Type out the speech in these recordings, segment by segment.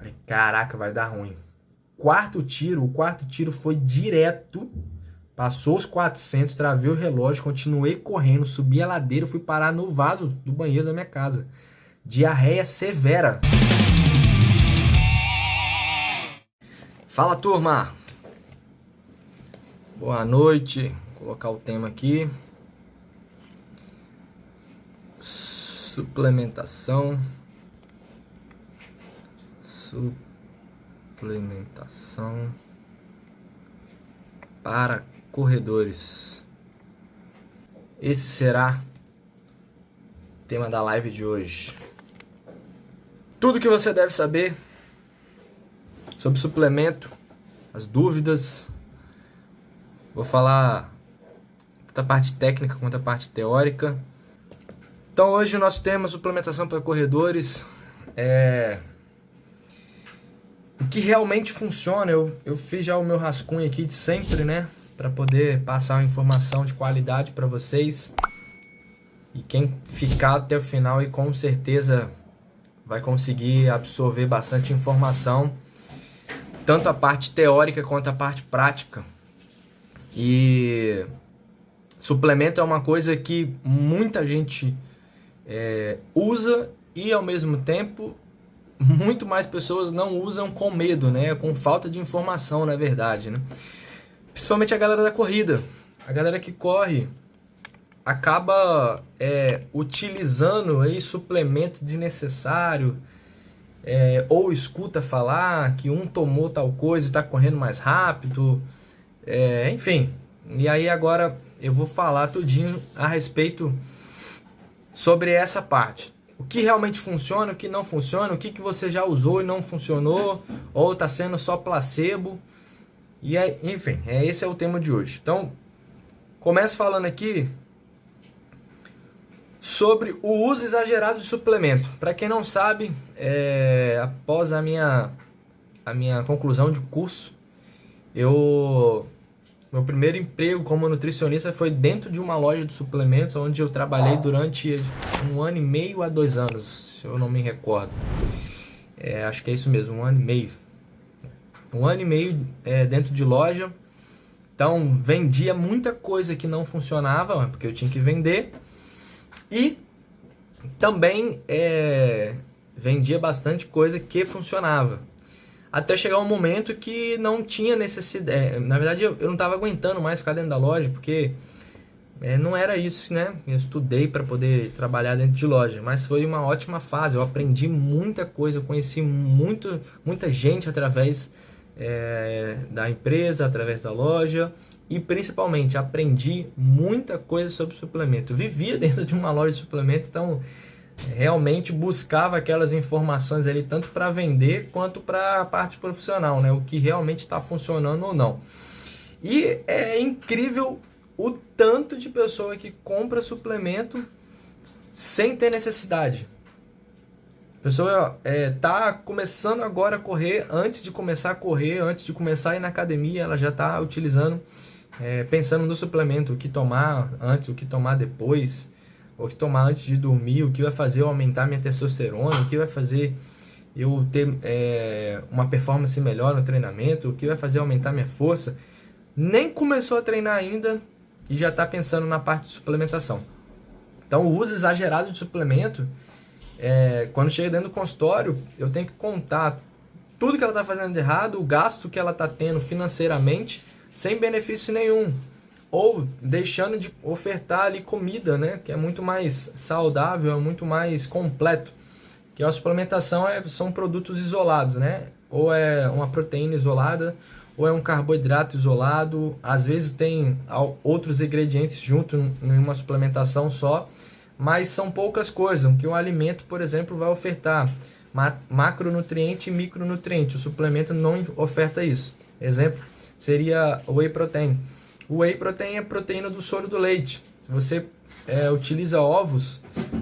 Falei, caraca, vai dar ruim. O quarto tiro foi direto. Passou os 400, travei o relógio, continuei correndo, subi a ladeira, fui parar no vaso do banheiro da minha casa. Diarreia severa. Fala, turma. Boa noite. Vou colocar o tema aqui. Suplementação. Suplementação para corredores. Esse será o tema da live de hoje. Tudo que você deve saber sobre suplemento, as dúvidas. Vou falar tanto a parte técnica quanto a parte teórica. Então hoje o nosso tema é suplementação para corredores. O que realmente funciona. Eu fiz já o meu rascunho aqui de sempre, né? Para poder passar uma informação de qualidade para vocês. E quem ficar até o final e com certeza vai conseguir absorver bastante informação. Tanto a parte teórica quanto a parte prática. E suplemento é uma coisa que muita gente usa e ao mesmo tempo muito mais pessoas não usam com medo, né? Com falta de informação, na verdade, né? Principalmente a galera da corrida. A galera que corre acaba utilizando aí suplemento desnecessário, ou escuta falar que um tomou tal coisa e está correndo mais rápido, enfim. E aí agora eu vou falar tudinho a respeito sobre essa parte. O que realmente funciona, o que não funciona, o que você já usou e não funcionou, ou está sendo só placebo. E enfim, esse é o tema de hoje. Então, começo falando aqui sobre o uso exagerado de suplemento. Para quem não sabe, após a minha conclusão de curso, meu primeiro emprego como nutricionista foi dentro de uma loja de suplementos, onde eu trabalhei durante 1 ano e meio a 2 anos, se eu não me recordo. Acho que é isso mesmo, 1 ano e meio. 1 ano e meio dentro de loja. Então, vendia muita coisa que não funcionava, porque eu tinha que vender. E também vendia bastante coisa que funcionava. Até chegar um momento que não tinha necessidade. Na verdade, eu não estava aguentando mais ficar dentro da loja, porque não era isso, né? Eu estudei para poder trabalhar dentro de loja, mas foi uma ótima fase. Eu aprendi muita coisa, eu conheci muita gente através da empresa, através da loja, e principalmente aprendi muita coisa sobre suplemento. Eu vivia dentro de uma loja de suplemento, então realmente buscava aquelas informações ali tanto para vender quanto para a parte profissional, né? O que realmente está funcionando ou não. E é incrível o tanto de pessoa que compra suplemento sem ter necessidade. A pessoa tá começando agora a correr, antes de começar a correr, antes de começar a ir na academia, ela já está utilizando, pensando no suplemento, o que tomar antes, o que tomar depois, o que tomar antes de dormir, o que vai fazer eu aumentar minha testosterona, o que vai fazer eu ter uma performance melhor no treinamento, o que vai fazer aumentar minha força. Nem começou a treinar ainda e já está pensando na parte de suplementação. Então o uso exagerado de suplemento, quando chega dentro do consultório, eu tenho que contar tudo que ela está fazendo de errado, o gasto que ela está tendo financeiramente, sem benefício nenhum. Ou deixando de ofertar ali comida, né? Que é muito mais saudável, é muito mais completo. Que a suplementação são produtos isolados, né? Ou é uma proteína isolada, ou é um carboidrato isolado. Às vezes tem outros ingredientes junto em uma suplementação só, mas são poucas coisas. Que um alimento, por exemplo, vai ofertar macronutriente e micronutriente. O suplemento não oferta isso. Exemplo seria o whey protein. O whey protein é proteína do soro do leite. Se você utiliza ovos,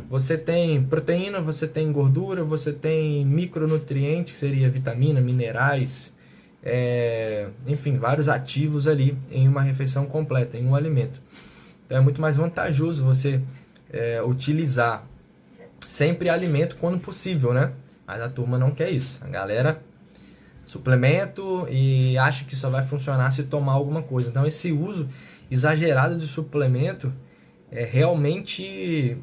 você tem proteína, você tem gordura, você tem micronutrientes, que seria vitamina, minerais, enfim, vários ativos ali em uma refeição completa, em um alimento. Então é muito mais vantajoso você utilizar sempre alimento quando possível, né? Mas a turma não quer isso. A galera suplemento e acha que só vai funcionar se tomar alguma coisa. Então esse uso exagerado de suplemento realmente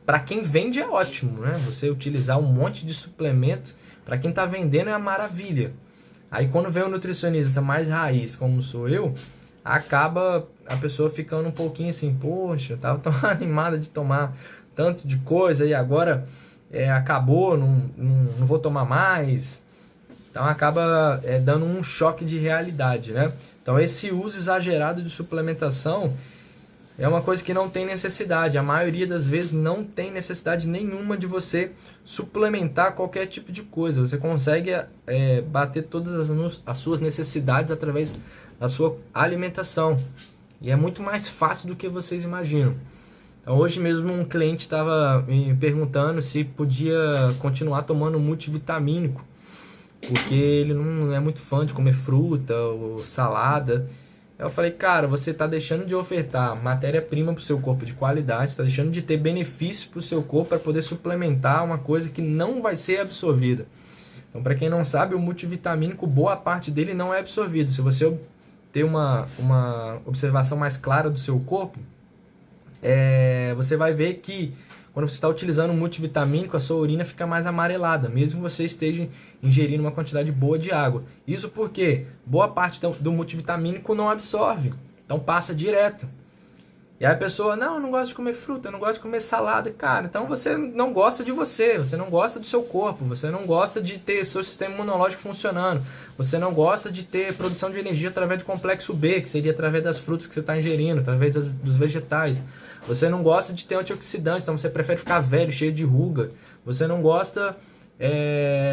para quem vende é ótimo, né? Você utilizar um monte de suplemento, para quem está vendendo é uma maravilha. Aí quando vem um nutricionista mais raiz, como sou eu, acaba a pessoa ficando um pouquinho assim, poxa, eu tava tão animada de tomar tanto de coisa e agora acabou, não vou tomar mais. Então acaba dando um choque de realidade, né? Então esse uso exagerado de suplementação é uma coisa que não tem necessidade. A maioria das vezes não tem necessidade nenhuma de você suplementar qualquer tipo de coisa. Você consegue bater todas as suas necessidades através da sua alimentação. E é muito mais fácil do que vocês imaginam. Então, hoje mesmo um cliente estava me perguntando se podia continuar tomando multivitamínico, porque ele não é muito fã de comer fruta ou salada. Eu falei, cara, você está deixando de ofertar matéria-prima para o seu corpo de qualidade, está deixando de ter benefício para o seu corpo para poder suplementar uma coisa que não vai ser absorvida. Então, para quem não sabe, o multivitamínico, boa parte dele não é absorvido. Se você ter uma observação mais clara do seu corpo, você vai ver que quando você está utilizando um multivitamínico, a sua urina fica mais amarelada, mesmo que você esteja ingerindo uma quantidade boa de água. Isso porque boa parte do multivitamínico não absorve, então passa direto. E aí a pessoa, não, eu não gosto de comer fruta, eu não gosto de comer salada. Cara, então você não gosta de você não gosta do seu corpo, você não gosta de ter seu sistema imunológico funcionando, você não gosta de ter produção de energia através do complexo B, que seria através das frutas que você está ingerindo, através dos vegetais. Você não gosta de ter antioxidante, então você prefere ficar velho, cheio de ruga. Você não gosta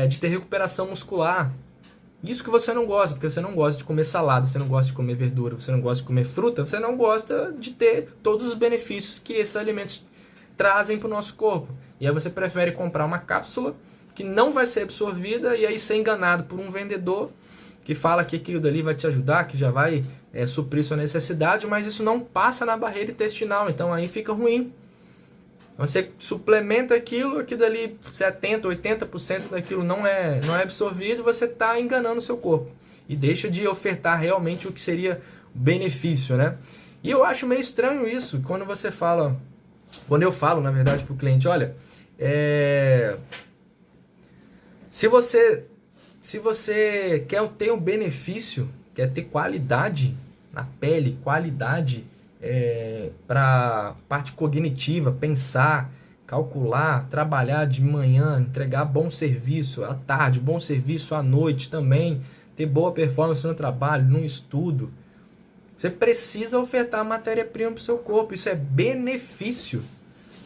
de ter recuperação muscular. Isso que você não gosta, porque você não gosta de comer salada, você não gosta de comer verdura, você não gosta de comer fruta, você não gosta de ter todos os benefícios que esses alimentos trazem para o nosso corpo. E aí você prefere comprar uma cápsula que não vai ser absorvida e aí ser enganado por um vendedor que fala que aquilo dali vai te ajudar, que já vai suprir sua necessidade, mas isso não passa na barreira intestinal, então aí fica ruim. Você suplementa aquilo dali 70%, 80% daquilo não é absorvido, você está enganando o seu corpo. E deixa de ofertar realmente o que seria benefício, né? E eu acho meio estranho isso, quando eu falo, na verdade, para o cliente, olha, se você quer ter um benefício, quer ter qualidade na pele, qualidade para parte cognitiva, pensar, calcular, trabalhar de manhã, entregar bom serviço à tarde, bom serviço à noite também, ter boa performance no trabalho, no estudo. Você precisa ofertar matéria-prima para o seu corpo, isso é benefício.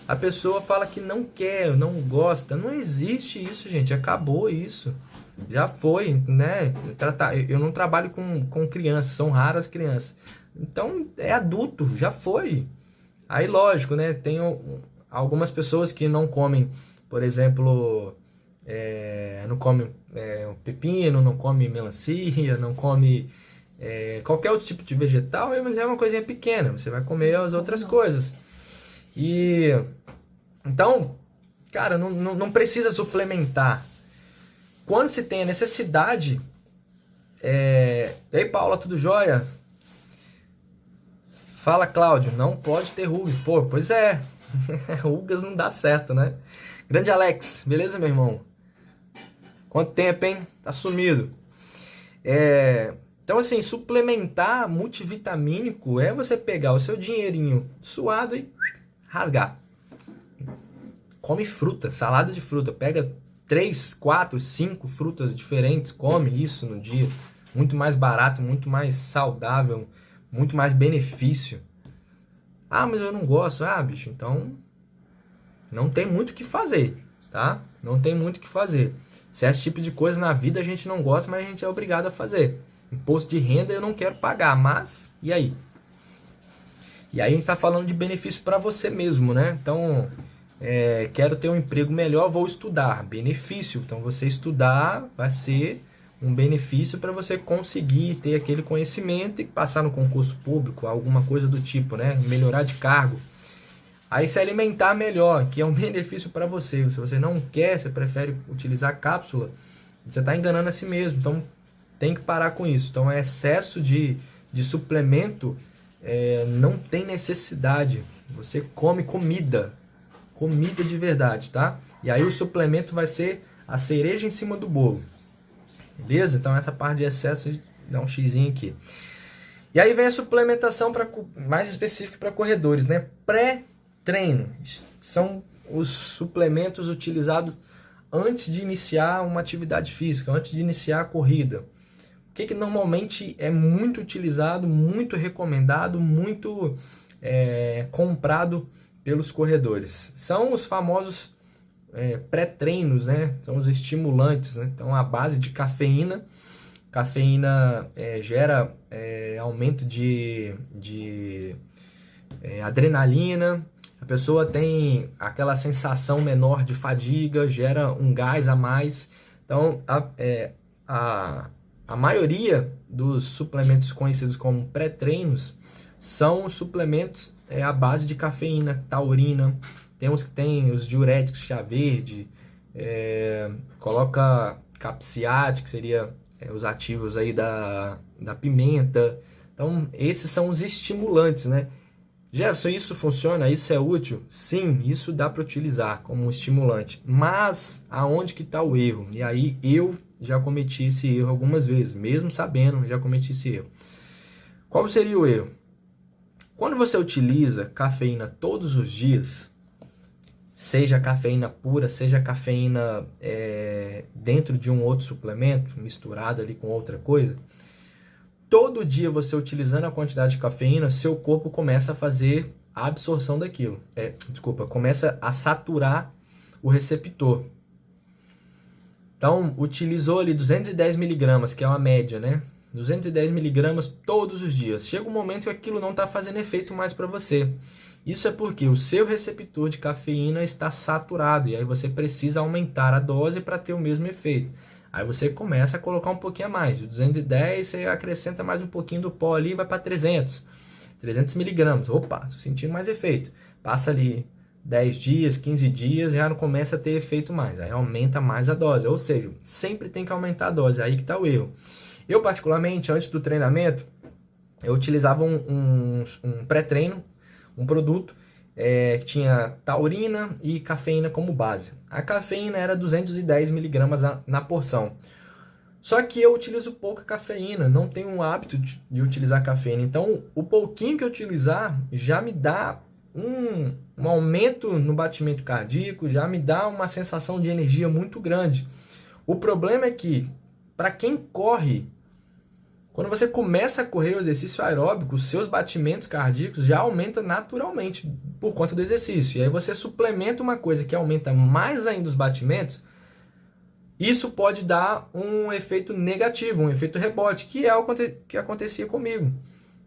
A pessoa fala que não quer, não gosta, não existe isso, gente, acabou isso. Já foi, né? Eu não trabalho com crianças, são raras crianças. Então, é adulto, já foi. Aí, lógico, né? Tem algumas pessoas que não comem, por exemplo, não comem pepino, não comem melancia, não comem qualquer outro tipo de vegetal, mas é uma coisinha pequena. Você vai comer as outras coisas. E então, cara, não precisa suplementar. Quando se tem a necessidade... Ei, Paula, tudo jóia? Fala, Cláudio, não pode ter rugas. Pô, pois é. Rugas não dá certo, né? Grande Alex, beleza, meu irmão? Quanto tempo, hein? Tá sumido. Então, assim, suplementar multivitamínico é você pegar o seu dinheirinho suado e rasgar. Come fruta, salada de fruta. Pega 3, 4, 5 frutas diferentes, come isso no dia. Muito mais barato, muito mais saudável, muito mais benefício. Ah, mas eu não gosto. Ah, bicho, então não tem muito o que fazer, tá? Não tem muito o que fazer. Certo tipo de coisa na vida a gente não gosta, mas a gente é obrigado a fazer. Imposto de renda eu não quero pagar, mas e aí? E aí a gente está falando de benefício para você mesmo, né? Então, quero ter um emprego melhor, vou estudar. Benefício. Então, você estudar vai ser um benefício para você conseguir ter aquele conhecimento e passar no concurso público, alguma coisa do tipo, né? Melhorar de cargo. Aí se alimentar melhor, que é um benefício para você. Se você não quer, você prefere utilizar cápsula, Você está enganando a si mesmo. Então tem que parar com isso. Então excesso de suplemento não tem necessidade. Você come comida de verdade, tá? E aí o suplemento vai ser a cereja em cima do bolo. Beleza? Então essa parte de excesso, dá um xizinho aqui. E aí vem a suplementação mais específica para corredores, né? Pré-treino. São os suplementos utilizados antes de iniciar uma atividade física, antes de iniciar a corrida. O que normalmente é muito utilizado, muito recomendado, muito comprado pelos corredores? São os famosos pré-treinos, né? São os estimulantes, né? Então a base de cafeína. Cafeína gera aumento de adrenalina, a pessoa tem aquela sensação menor de fadiga, gera um gás a mais. Então, a maioria dos suplementos conhecidos como pré-treinos são suplementos à base de cafeína, taurina. Temos que tem os diuréticos, chá verde, coloca capsiate, que seria os ativos aí da pimenta. Então, esses são os estimulantes, né? Jefferson, isso funciona? Isso é útil? Sim, isso dá para utilizar como um estimulante. Mas, aonde que está o erro? E aí, eu já cometi esse erro algumas vezes. Mesmo sabendo, já cometi esse erro. Qual seria o erro? Quando você utiliza cafeína todos os dias, seja cafeína pura, seja cafeína dentro de um outro suplemento, misturado ali com outra coisa, todo dia você utilizando a quantidade de cafeína, seu corpo começa a fazer a absorção daquilo. Começa a saturar o receptor. Então, utilizou ali 210 miligramas, que é uma média, né? 210 miligramas todos os dias. Chega um momento que aquilo não está fazendo efeito mais para você. Isso é porque o seu receptor de cafeína está saturado e aí você precisa aumentar a dose para ter o mesmo efeito. Aí você começa a colocar um pouquinho a mais. De 210 você acrescenta mais um pouquinho do pó ali e vai para 300 miligramas. Opa, estou sentindo mais efeito. Passa ali 10 dias, 15 dias, já não começa a ter efeito mais. Aí aumenta mais a dose. Ou seja, sempre tem que aumentar a dose. Aí que está o erro. Eu, particularmente, antes do treinamento, eu utilizava um pré-treino, um produto que tinha taurina e cafeína como base. A cafeína era 210 miligramas na porção. Só que eu utilizo pouca cafeína, não tenho o hábito de utilizar cafeína. Então, o pouquinho que eu utilizar já me dá um aumento no batimento cardíaco, já me dá uma sensação de energia muito grande. O problema é que, para quem corre, quando você começa a correr o exercício aeróbico, os seus batimentos cardíacos já aumentam naturalmente por conta do exercício. E aí você suplementa uma coisa que aumenta mais ainda os batimentos, isso pode dar um efeito negativo, um efeito rebote, que é o que acontecia comigo.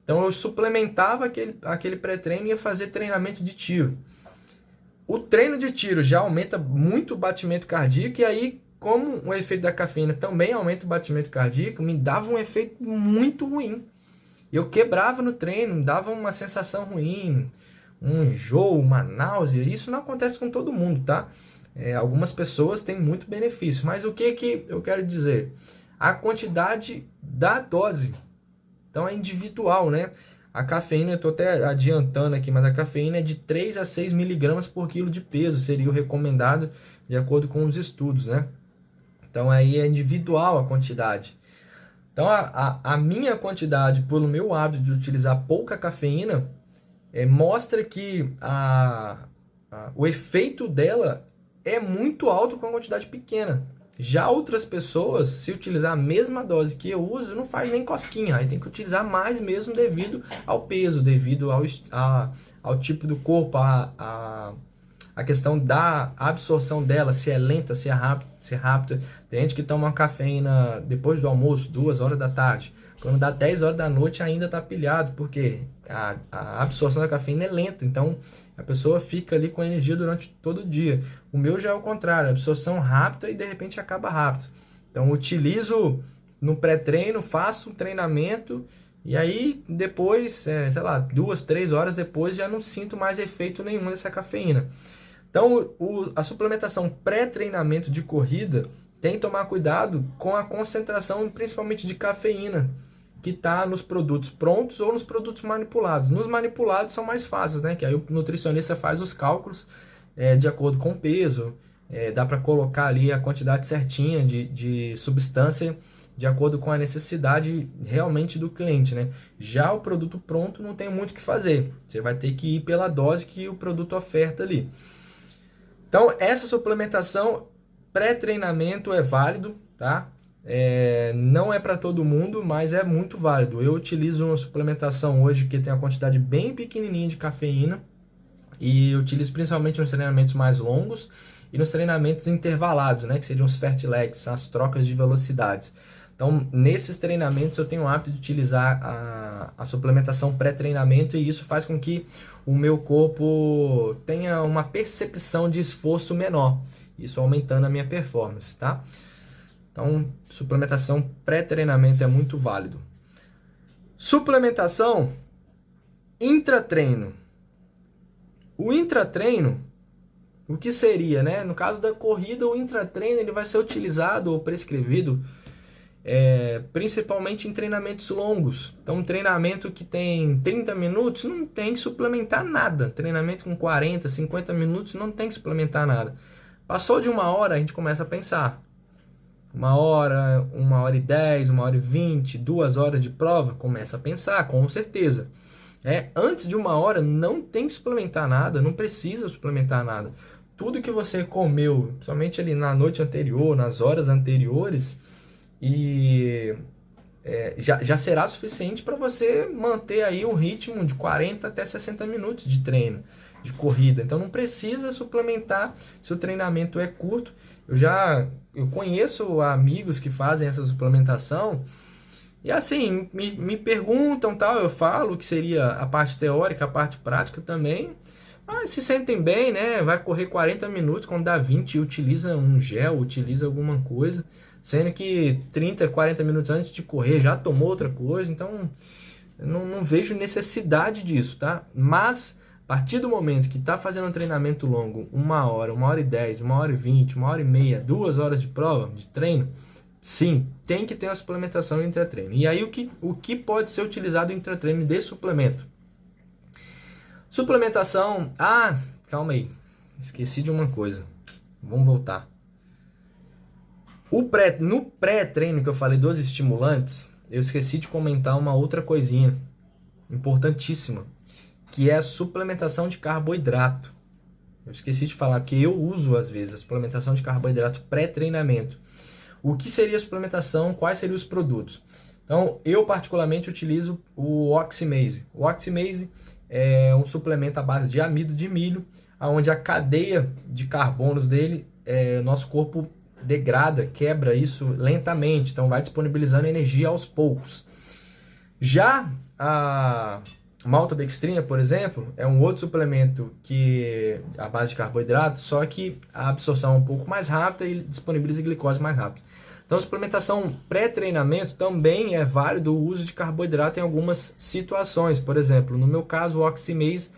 Então eu suplementava aquele pré-treino e ia fazer treinamento de tiro. O treino de tiro já aumenta muito o batimento cardíaco e aí, como o efeito da cafeína também aumenta o batimento cardíaco, me dava um efeito muito ruim. Eu quebrava no treino, me dava uma sensação ruim, um enjoo, uma náusea. Isso não acontece com todo mundo, tá? Algumas pessoas têm muito benefício, mas o que eu quero dizer? A quantidade da dose. Então é individual, né? A cafeína, eu estou até adiantando aqui, mas a cafeína é de 3 a 6 miligramas por quilo de peso, seria o recomendado de acordo com os estudos, né? Então aí é individual a quantidade. Então a minha quantidade, pelo meu hábito de utilizar pouca cafeína, mostra que o efeito dela é muito alto com a quantidade pequena. Já outras pessoas, se utilizar a mesma dose que eu uso, não faz nem cosquinha. Aí tem que utilizar mais mesmo devido ao peso, devido ao tipo do corpo, a questão da absorção dela, se é lenta, se é rápida. Tem gente que toma uma cafeína depois do almoço, 2 horas da tarde. Quando dá 10 horas da noite ainda está pilhado, porque a absorção da cafeína é lenta. Então a pessoa fica ali com energia durante todo o dia. O meu já é o contrário, a absorção rápida e de repente acaba rápido. Então utilizo no pré-treino, faço um treinamento e aí depois, 2, 3 horas depois já não sinto mais efeito nenhum dessa cafeína. Então, a suplementação pré-treinamento de corrida tem que tomar cuidado com a concentração, principalmente de cafeína, que está nos produtos prontos ou nos produtos manipulados. Nos manipulados são mais fáceis, né? Que aí o nutricionista faz os cálculos de acordo com o peso, dá para colocar ali a quantidade certinha de substância de acordo com a necessidade realmente do cliente, né? Já o produto pronto não tem muito o que fazer. Você vai ter que ir pela dose que o produto oferta ali. Então, essa suplementação pré-treinamento é válido, tá? Não é para todo mundo, mas é muito válido. Eu utilizo uma suplementação hoje que tem uma quantidade bem pequenininha de cafeína e eu utilizo principalmente nos treinamentos mais longos e nos treinamentos intervalados, né? Que seriam os fartleks, as trocas de velocidades. Então, nesses treinamentos eu tenho o hábito de utilizar a suplementação pré-treinamento e isso faz com que o meu corpo tenha uma percepção de esforço menor, isso aumentando a minha performance, tá? Então, suplementação pré-treinamento é muito válido. Suplementação intratreino. O intratreino, o que seria, né? No caso da corrida, o intratreino ele vai ser utilizado ou prescrevido principalmente em treinamentos longos. Então, um treinamento que tem 30 minutos não tem que suplementar nada. Treinamento com 40, 50 minutos não tem que suplementar nada. Passou de 1 hora, a gente começa a pensar. 1 hora, 1h10, 1h20, 2 horas de prova, começa a pensar, com certeza. Antes de 1 hora, não tem que suplementar nada, não precisa suplementar nada. Tudo que você comeu, principalmente ali na noite anterior, nas horas anteriores, já será suficiente para você manter aí um ritmo de 40 até 60 minutos de treino, de corrida. Então não precisa suplementar se o treinamento é curto. Eu conheço amigos que fazem essa suplementação e assim, me perguntam, tal, eu falo que seria a parte teórica, a parte prática também. Mas se sentem bem, né? Vai correr 40 minutos, quando dá 20, utiliza um gel, utiliza alguma coisa. Sendo que 30, 40 minutos antes de correr já tomou outra coisa. Então, eu não vejo necessidade disso, tá? Mas, a partir do momento que está fazendo um treinamento longo, 1 hora, 1h10, 1h20, 1h30, 2 horas de prova, de treino, sim, tem que ter uma suplementação intra-treino. E aí, o que pode ser utilizado em intra-treino de suplemento? Suplementação... calma aí. Esqueci de uma coisa. Vamos voltar. No pré-treino que eu falei dos estimulantes, eu esqueci de comentar uma outra coisinha importantíssima, que é a suplementação de carboidrato. Eu esqueci de falar que eu uso às vezes a suplementação de carboidrato pré-treinamento. O que seria a suplementação? Quais seriam os produtos? Então, eu particularmente utilizo o Oxymase. O Oxymase é um suplemento à base de amido de milho, onde a cadeia de carbonos dele, nosso corpo degrada, quebra isso lentamente, então vai disponibilizando energia aos poucos. Já a maltodextrina, por exemplo, é um outro suplemento que à base de carboidrato, só que a absorção é um pouco mais rápida e disponibiliza glicose mais rápido. Então, suplementação pré-treinamento também é válido o uso de carboidrato em algumas situações. Por exemplo, no meu caso, o Oxymase,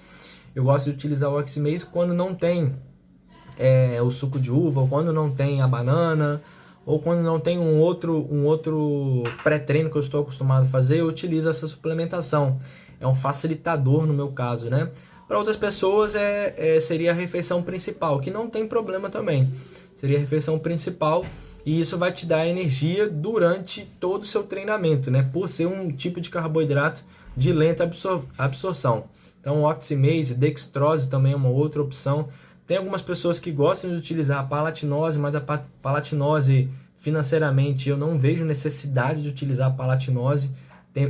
eu gosto de utilizar o Oxymase quando não tem o suco de uva, ou quando não tem a banana, ou quando não tem um outro pré-treino que eu estou acostumado a fazer, eu utilizo essa suplementação. É um facilitador no meu caso, né? Para outras pessoas seria a refeição principal, que não tem problema também. Seria a refeição principal e isso vai te dar energia durante todo o seu treinamento, né? Por ser um tipo de carboidrato de lenta absorção. Então, Oxymase, dextrose também é uma outra opção. Tem algumas pessoas que gostam de utilizar a palatinose, mas a palatinose, financeiramente, eu não vejo necessidade de utilizar a palatinose.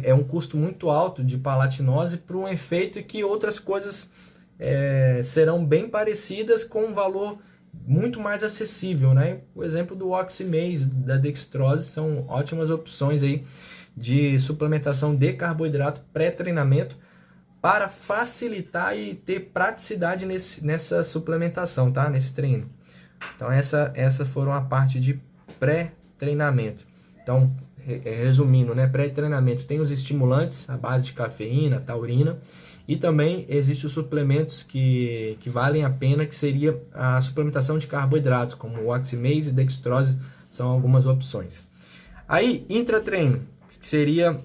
É um custo muito alto de palatinose para um efeito que outras coisas serão bem parecidas com um valor muito mais acessível, né? O exemplo do Oxymase, da dextrose, são ótimas opções aí de suplementação de carboidrato pré-treinamento para facilitar e ter praticidade nessa suplementação, tá? Nesse treino. Então, essa foram a parte de pré-treinamento. Então, resumindo, né? Pré-treinamento tem os estimulantes, a base de cafeína, taurina, e também existem os suplementos que valem a pena, que seria a suplementação de carboidratos, como o Oxymase e dextrose, São algumas opções. Aí, intratreino, que seria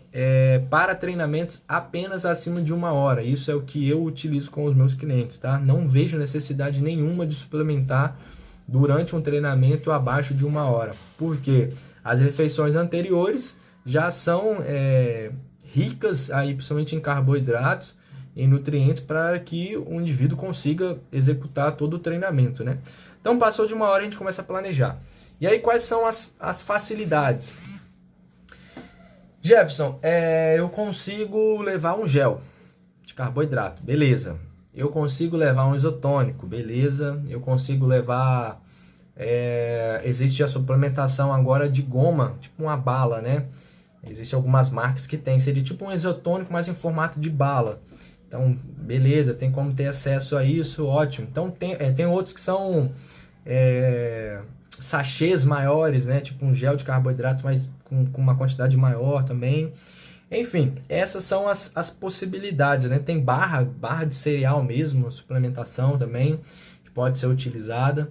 para treinamentos apenas acima de 1 hora. Isso é o que eu utilizo com os meus clientes, tá? Não vejo necessidade nenhuma de suplementar durante um treinamento abaixo de 1 hora. Porque as refeições anteriores já são ricas, aí, principalmente em carboidratos, em nutrientes, para que o indivíduo consiga executar todo o treinamento, né? Então, passou de 1 hora, a gente começa a planejar. E aí, quais são as facilidades? Jefferson, eu consigo levar um gel de carboidrato, beleza. Eu consigo levar um isotônico, beleza. Eu consigo levar... existe a suplementação agora de goma, tipo uma bala, né? Existem algumas marcas que tem, seria tipo um isotônico, mas em formato de bala. Então, beleza, tem como ter acesso a isso, ótimo. Então, tem outros que são sachês maiores, né? Tipo um gel de carboidrato, mas com uma quantidade maior também. Enfim, essas são as possibilidades, né? Tem barra de cereal mesmo, suplementação também, que pode ser utilizada.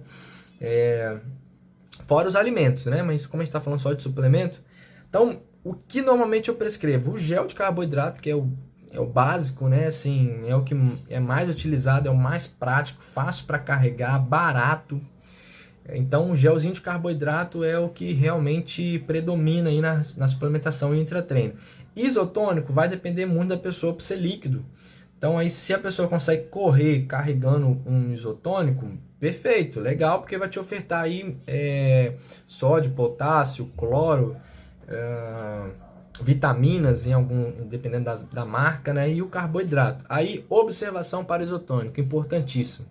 Fora os alimentos, né? Mas como a gente está falando só de suplemento, então, o que normalmente eu prescrevo? O gel de carboidrato, que é o básico, né? Assim, é o que é mais utilizado, é o mais prático, fácil para carregar, barato. Então, o gelzinho de carboidrato é o que realmente predomina aí na suplementação e intratreino. Isotônico vai depender muito da pessoa para ser líquido. Então, aí, se a pessoa consegue correr carregando um isotônico, perfeito, legal, porque vai te ofertar aí sódio, potássio, cloro, vitaminas, dependendo da marca, né? E o carboidrato. Aí, observação para isotônico, importantíssimo.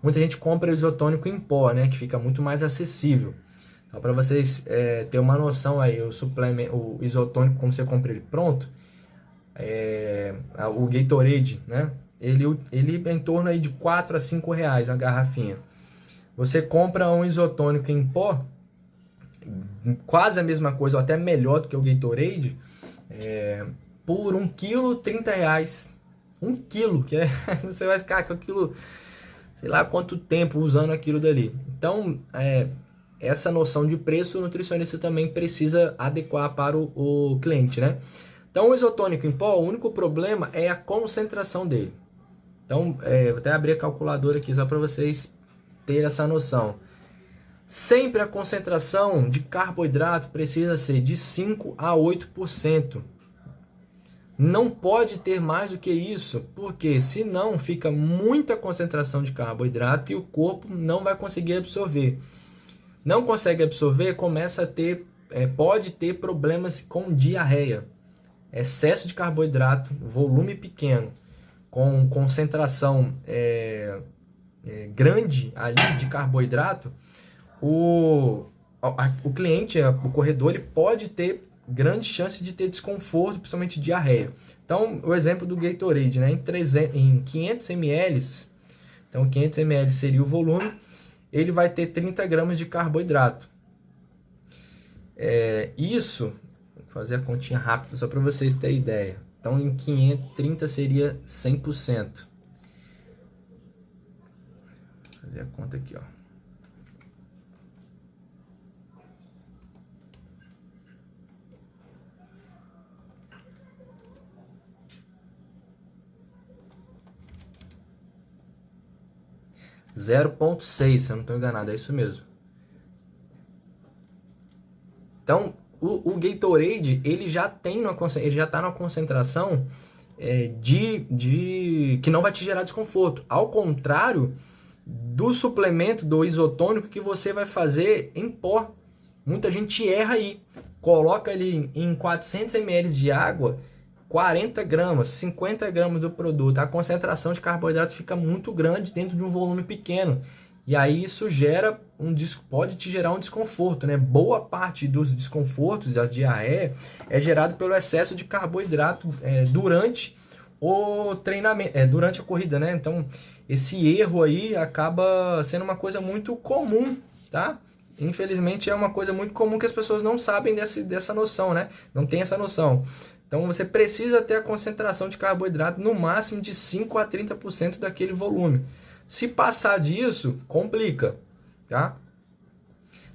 Muita gente compra o isotônico em pó, né? Que fica muito mais acessível. Então, para vocês terem uma noção aí, o isotônico, como você compra ele pronto, o Gatorade, né? Ele é em torno aí de 4 a 5 reais a garrafinha. Você compra um isotônico em pó, quase a mesma coisa, ou até melhor do que o Gatorade, por 1 quilo, 30 reais. 1 quilo, que você vai ficar com aquilo, sei lá quanto tempo usando aquilo dali. Então, essa noção de preço, o nutricionista também precisa adequar para o cliente, né? Então, o isotônico em pó, o único problema é a concentração dele. Então, vou até abrir a calculadora aqui só para vocês terem essa noção. Sempre a concentração de carboidrato precisa ser de 5 a 8%. Não pode ter mais do que isso, porque senão fica muita concentração de carboidrato e o corpo não vai conseguir absorver. Não consegue absorver, começa a ter, pode ter problemas com diarreia. Excesso de carboidrato, volume pequeno, com concentração grande ali de carboidrato, o cliente, o corredor, ele pode ter grande chance de ter desconforto, principalmente diarreia. Então, o exemplo do Gatorade, né? Em 500 ml, então 500 ml seria o volume, ele vai ter 30 gramas de carboidrato. Isso, vou fazer a continha rápida só para vocês terem ideia. Então, em 530 seria 100%. Vou fazer a conta aqui, ó. (0,6), se eu não estou enganado, é isso mesmo. Então, o Gatorade, ele já está numa concentração que não vai te gerar desconforto. Ao contrário do suplemento, do isotônico que você vai fazer em pó. Muita gente erra aí. Coloca ali em 400 ml de água, 40 gramas, 50 gramas do produto. A concentração de carboidrato fica muito grande dentro de um volume pequeno. E aí isso pode te gerar um desconforto, né? Boa parte dos desconfortos, das diarreias, é gerado pelo excesso de carboidrato durante o treinamento, durante a corrida, né? Então, esse erro aí acaba sendo uma coisa muito comum, tá? Infelizmente é uma coisa muito comum que as pessoas não sabem dessa noção, né? Não tem essa noção. Então, você precisa ter a concentração de carboidrato no máximo de 5 a 30% daquele volume. Se passar disso, complica, tá?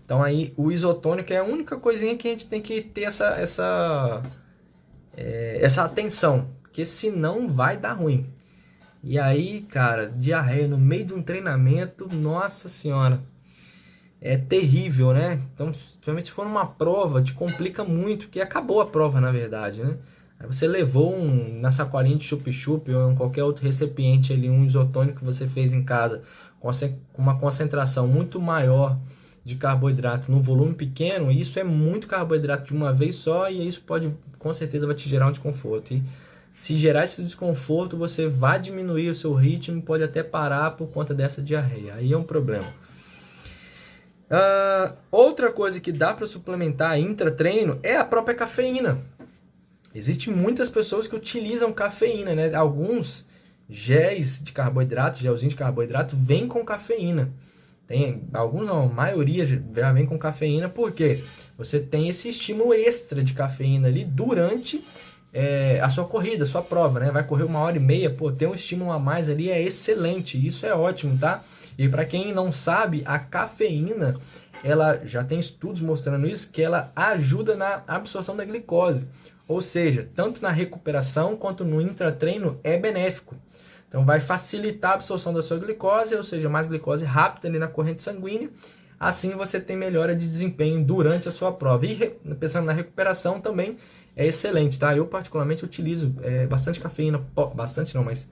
Então aí o isotônico é a única coisinha que a gente tem que ter essa atenção, porque senão vai dar ruim. E aí, cara, diarreia no meio de um treinamento, nossa senhora, é terrível, né? Então, principalmente se for numa prova, te complica muito, porque acabou a prova, na verdade, né? Aí você levou na sacolinha de chup-chup ou em qualquer outro recipiente ali, um isotônico que você fez em casa, com uma concentração muito maior de carboidrato num volume pequeno, isso é muito carboidrato de uma vez só e isso pode, com certeza, vai te gerar um desconforto. E se gerar esse desconforto, você vai diminuir o seu ritmo e pode até parar por conta dessa diarreia. Aí é um problema. Outra coisa que dá para suplementar intra-treino é a própria cafeína. Existem muitas pessoas que utilizam cafeína, né? Alguns géis de carboidrato, gelzinho de carboidrato, vêm com cafeína. Tem alguns não, a maioria já vem com cafeína, porque você tem esse estímulo extra de cafeína ali durante a sua corrida, a sua prova, né? Vai correr 1h30, pô, ter um estímulo a mais ali é excelente, isso é ótimo, tá? E para quem não sabe, a cafeína, ela já tem estudos mostrando isso, que ela ajuda na absorção da glicose. Ou seja, tanto na recuperação quanto no intratreino é benéfico. Então vai facilitar a absorção da sua glicose, ou seja, mais glicose rápida ali na corrente sanguínea. Assim você tem melhora de desempenho durante a sua prova. E pensando na recuperação também é excelente, tá? Eu particularmente utilizo bastante cafeína, bastante não, mas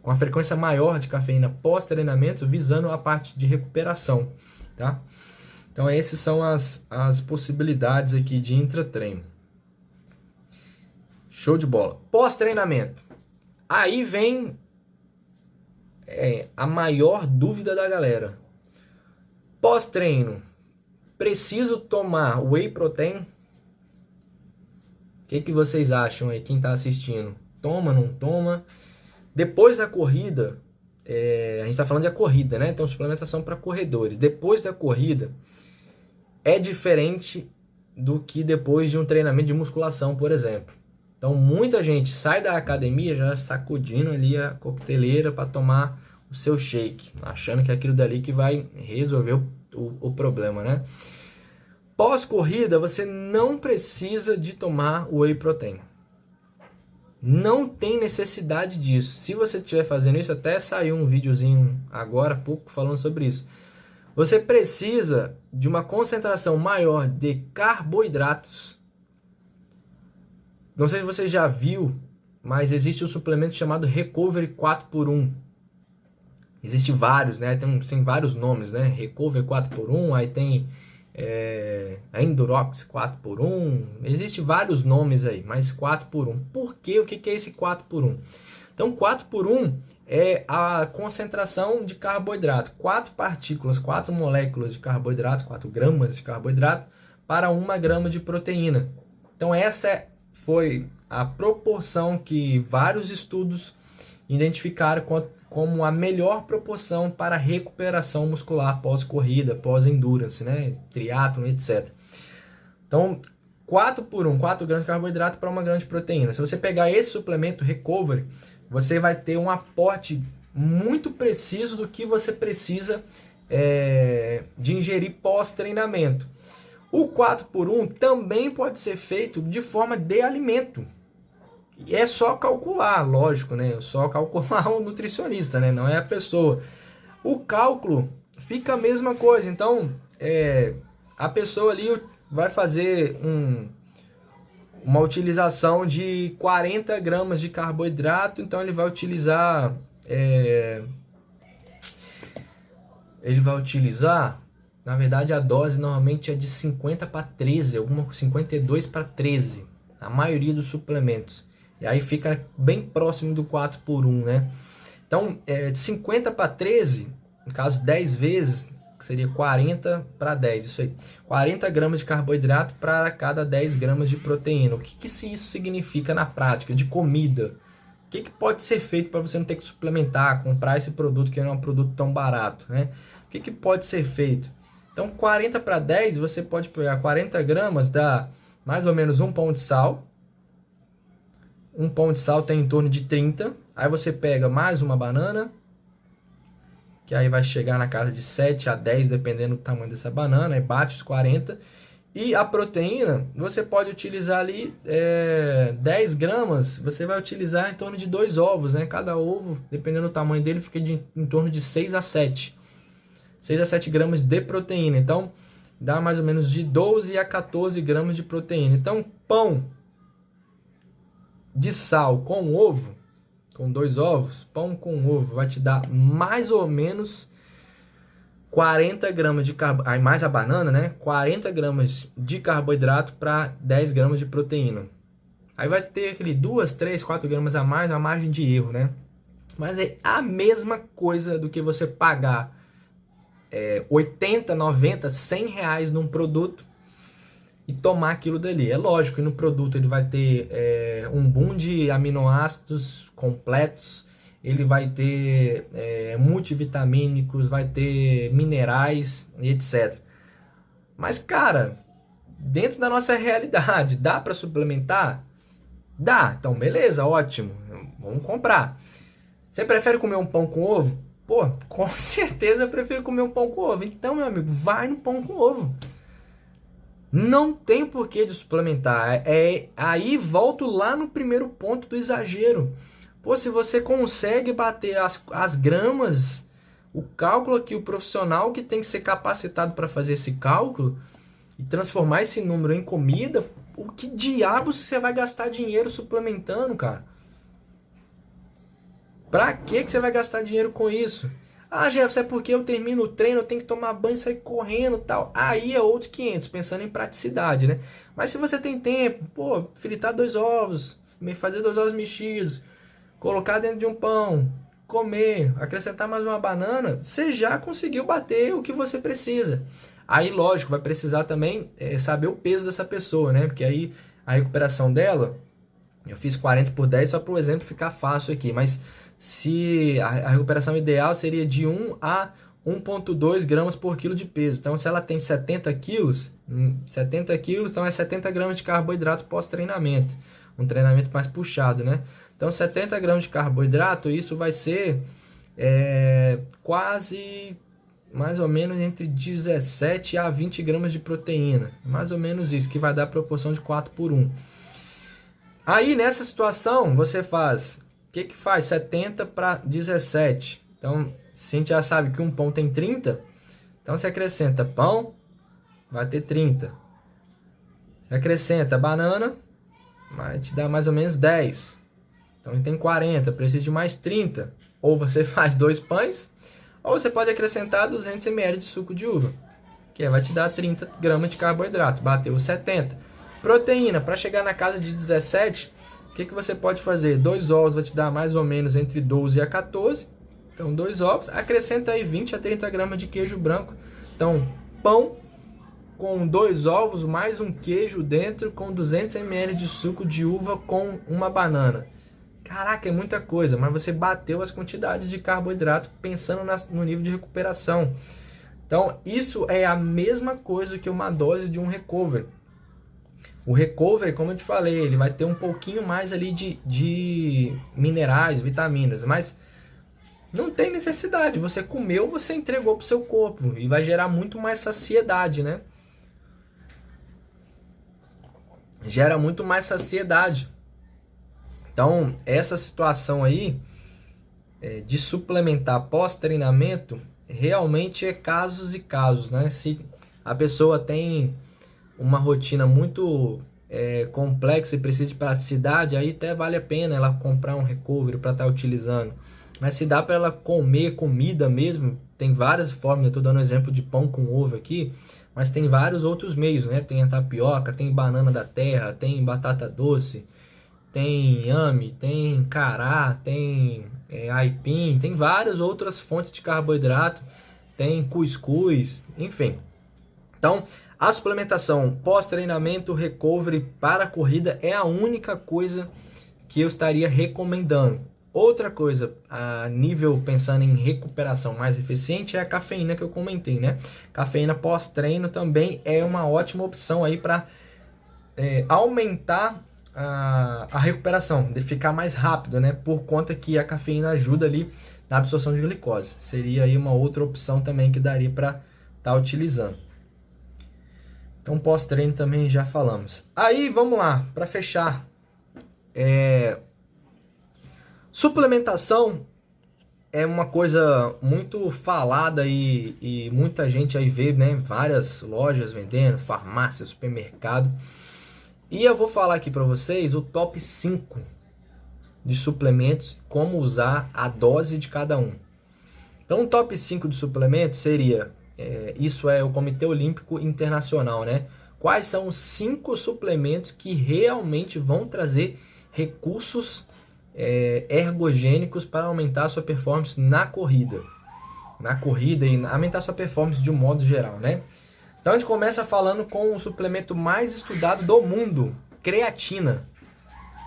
com a frequência maior de cafeína pós-treinamento, visando a parte de recuperação, tá? Então essas são as possibilidades aqui de intratreino. Show de bola. Pós-treinamento. Aí vem a maior dúvida da galera. Pós-treino, preciso tomar whey protein? O que vocês acham aí, quem está assistindo? Toma, não toma? Depois da corrida, a gente está falando de corrida, né? Então, suplementação para corredores. Depois da corrida, é diferente do que depois de um treinamento de musculação, por exemplo. Então, muita gente sai da academia já sacudindo ali a coqueteleira para tomar o seu shake, achando que é aquilo dali que vai resolver o problema, né? Pós-corrida, você não precisa de tomar whey protein. Não tem necessidade disso. Se você estiver fazendo isso, até saiu um videozinho agora há pouco falando sobre isso. Você precisa de uma concentração maior de carboidratos. Não sei se você já viu, mas existe um suplemento chamado Recovery 4x1. Existem vários, né? Tem vários nomes, né? Recovery 4x1, aí tem Endurox 4x1. Existem vários nomes aí, mas 4x1. Por quê? O que é esse 4x1? Então, 4x1 é a concentração de carboidrato. 4 partículas, 4 moléculas de carboidrato, 4 gramas de carboidrato para 1 grama de proteína. Então, essa foi a proporção que vários estudos identificaram como a melhor proporção para recuperação muscular pós-corrida, pós-endurance, né? Triatlon, etc. Então, 4x1, 4 gramas de carboidrato para 1 grama de proteína. Se você pegar esse suplemento Recovery, você vai ter um aporte muito preciso do que você precisa de ingerir pós-treinamento. O 4x1 também pode ser feito de forma de alimento. E é só calcular, lógico, né? É só calcular o nutricionista, né? Não é a pessoa. O cálculo fica a mesma coisa. Então, a pessoa ali vai fazer uma utilização de 40 gramas de carboidrato. Então, ele vai utilizar... Na verdade, a dose normalmente é de 50 para 13, 52 para 13. A maioria dos suplementos. E aí fica bem próximo do 4x1, né? Então, de 50 para 13, no caso 10 vezes, seria 40 para 10. Isso aí. 40 gramas de carboidrato para cada 10 gramas de proteína. O que isso significa na prática, de comida? O que pode ser feito para você não ter que suplementar, comprar esse produto que não é um produto tão barato, né? O que pode ser feito? Então, 40 para 10, você pode pegar 40 gramas, dá mais ou menos 1 pão de sal. 1 pão de sal tem em torno de 30. Aí você pega mais uma banana, que aí vai chegar na casa de 7 a 10, dependendo do tamanho dessa banana, aí bate os 40. E a proteína, você pode utilizar ali 10 gramas, você vai utilizar em torno de 2 ovos, né? Cada ovo, dependendo do tamanho dele, fica em torno de 6 a 7. 6 a 7 gramas de proteína. Então, dá mais ou menos de 12 a 14 gramas de proteína. Então, pão de sal com ovo, com 2 ovos, pão com ovo, vai te dar mais ou menos 40 gramas de carboidrato, aí mais a banana, né? 40 gramas de carboidrato para 10 gramas de proteína. Aí vai ter aquele 2, 3, 4 gramas a mais, a margem de erro, né? Mas é a mesma coisa do que você pagar 80, 90, 100 reais num produto e tomar aquilo dali. É lógico que no produto ele vai ter um boom de aminoácidos completos, ele vai ter multivitamínicos, vai ter minerais e etc. Mas, cara, dentro da nossa realidade, dá para suplementar? Dá. Então, beleza, ótimo. Vamos comprar. Você prefere comer um pão com ovo? Pô, com certeza eu prefiro comer um pão com ovo. Então, meu amigo, vai no pão com ovo. Não tem porquê de suplementar. Aí volto lá no primeiro ponto do exagero. Pô, se você consegue bater as gramas, o cálculo aqui, o profissional que tem que ser capacitado para fazer esse cálculo e transformar esse número em comida, o que diabos você vai gastar dinheiro suplementando, cara? Pra que você vai gastar dinheiro com isso? Ah, Jefferson, é porque eu termino o treino, eu tenho que tomar banho e sair correndo e tal. Aí é outros 500, pensando em praticidade, né? Mas se você tem tempo, pô, fritar 2 ovos, fazer 2 ovos mexidos, colocar dentro de um pão, comer, acrescentar mais uma banana, você já conseguiu bater o que você precisa. Aí, lógico, vai precisar também saber o peso dessa pessoa, né? Porque aí a recuperação dela, eu fiz 40 por 10 só para o exemplo ficar fácil aqui, mas se a recuperação ideal seria de 1 a 1,2 gramas por quilo de peso. Então, se ela tem 70 quilos, então é 70 gramas de carboidrato pós-treinamento. Um treinamento mais puxado, né? Então, 70 gramas de carboidrato, isso vai ser quase, mais ou menos, entre 17 a 20 gramas de proteína. Mais ou menos isso, que vai dar a proporção de 4 por 1. Aí, nessa situação, você faz... O que faz? 70 para 17. Então, se a gente já sabe que um pão tem 30, então você acrescenta pão, vai ter 30. Você acrescenta banana, vai te dar mais ou menos 10. Então, ele tem 40, precisa de mais 30. Ou você faz 2 pães, ou você pode acrescentar 200 ml de suco de uva, que vai te dar 30 gramas de carboidrato. Bateu 70. Proteína, para chegar na casa de 17... O que você pode fazer? 2 ovos vai te dar mais ou menos entre 12 a 14. Então, 2 ovos. Acrescenta aí 20 a 30 gramas de queijo branco. Então, pão com 2 ovos, mais um queijo dentro, com 200 ml de suco de uva com uma banana. Caraca, é muita coisa, mas você bateu as quantidades de carboidrato pensando no nível de recuperação. Então, isso é a mesma coisa que uma dose de um recovery. O recovery, como eu te falei, ele vai ter um pouquinho mais ali de minerais, vitaminas, mas não tem necessidade. Você comeu, você entregou para o seu corpo e vai gerar muito mais saciedade, né? Gera muito mais saciedade. Então, essa situação aí de suplementar pós-treinamento realmente é casos e casos, né? Se a pessoa tem uma rotina muito complexa e precisa de praticidade, aí até vale a pena ela comprar um recovery para estar utilizando. Mas se dá para ela comer comida mesmo, tem várias formas. Eu estou dando exemplo de pão com ovo aqui, mas tem vários outros meios, né? Tem a tapioca, tem banana da terra, tem batata doce, tem inhame, tem cará, tem aipim, tem várias outras fontes de carboidrato, tem cuscuz, enfim. Então, a suplementação pós-treinamento, recovery para a corrida é a única coisa que eu estaria recomendando. Outra coisa, a nível pensando em recuperação mais eficiente, é a cafeína que eu comentei, né? Cafeína pós-treino também é uma ótima opção aí para aumentar a recuperação, de ficar mais rápido, né? Por conta que a cafeína ajuda ali na absorção de glicose. Seria aí uma outra opção também que daria para estar utilizando. Então, pós-treino também já falamos. Aí, vamos lá, para fechar. Suplementação é uma coisa muito falada e muita gente aí vê, né? Várias lojas vendendo, farmácia, supermercado. E eu vou falar aqui para vocês o top 5 de suplementos, como usar a dose de cada um. Então, o top 5 de suplementos seria... isso é o Comitê Olímpico Internacional, né? Quais são os 5 suplementos que realmente vão trazer recursos ergogênicos para aumentar a sua performance na corrida e aumentar a sua performance de um modo geral, né? Então a gente começa falando com o suplemento mais estudado do mundo, creatina.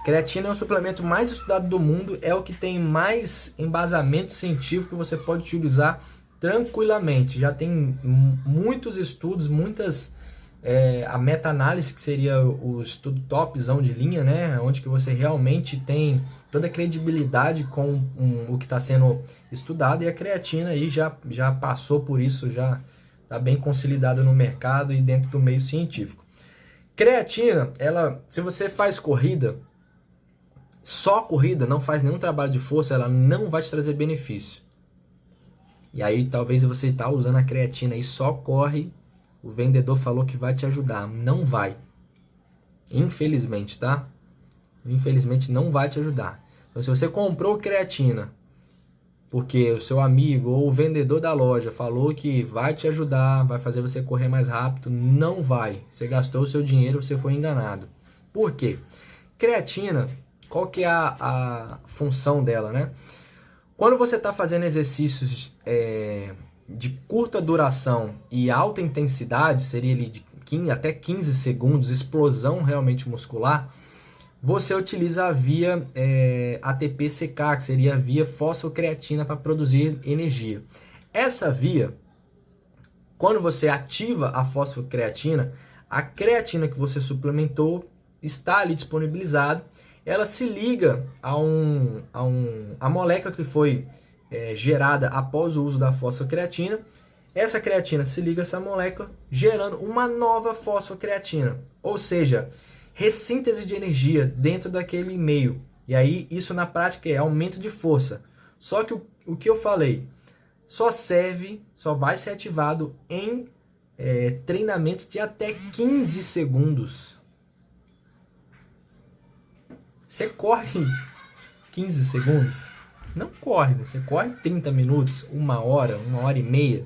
Creatina é o suplemento mais estudado do mundo, é o que tem mais embasamento científico que você pode utilizar tranquilamente. Já tem muitos estudos, a meta-análise, que seria o estudo topzão de linha, né? Onde que você realmente tem toda a credibilidade com o que está sendo estudado, e a creatina aí já passou por isso, já está bem consolidada no mercado e dentro do meio científico. Creatina, se você faz corrida, só corrida, não faz nenhum trabalho de força, ela não vai te trazer benefício. E aí talvez você está usando a creatina e só corre, o vendedor falou que vai te ajudar. Não vai. Infelizmente, tá? Infelizmente não vai te ajudar. Então, se você comprou creatina porque o seu amigo ou o vendedor da loja falou que vai te ajudar, vai fazer você correr mais rápido, não vai. Você gastou o seu dinheiro, você foi enganado. Por quê? Creatina, qual que é a função dela, né? Quando você está fazendo exercícios de curta duração e alta intensidade, seria ali de 15, até 15 segundos, explosão realmente muscular, você utiliza a via ATP-CK, que seria a via fosfocreatina para produzir energia. Essa via, quando você ativa a fosfocreatina, a creatina que você suplementou está ali disponibilizada, ela se liga a molécula que foi gerada após o uso da fosfocreatina. Essa creatina se liga a essa molécula, gerando uma nova fosfocreatina, ou seja, ressíntese de energia dentro daquele meio. E aí isso na prática é aumento de força. Só que o que eu falei só vai ser ativado em treinamentos de até 15 segundos. Você corre 15 segundos? Não corre, você corre 30 minutos, 1 hora e meia.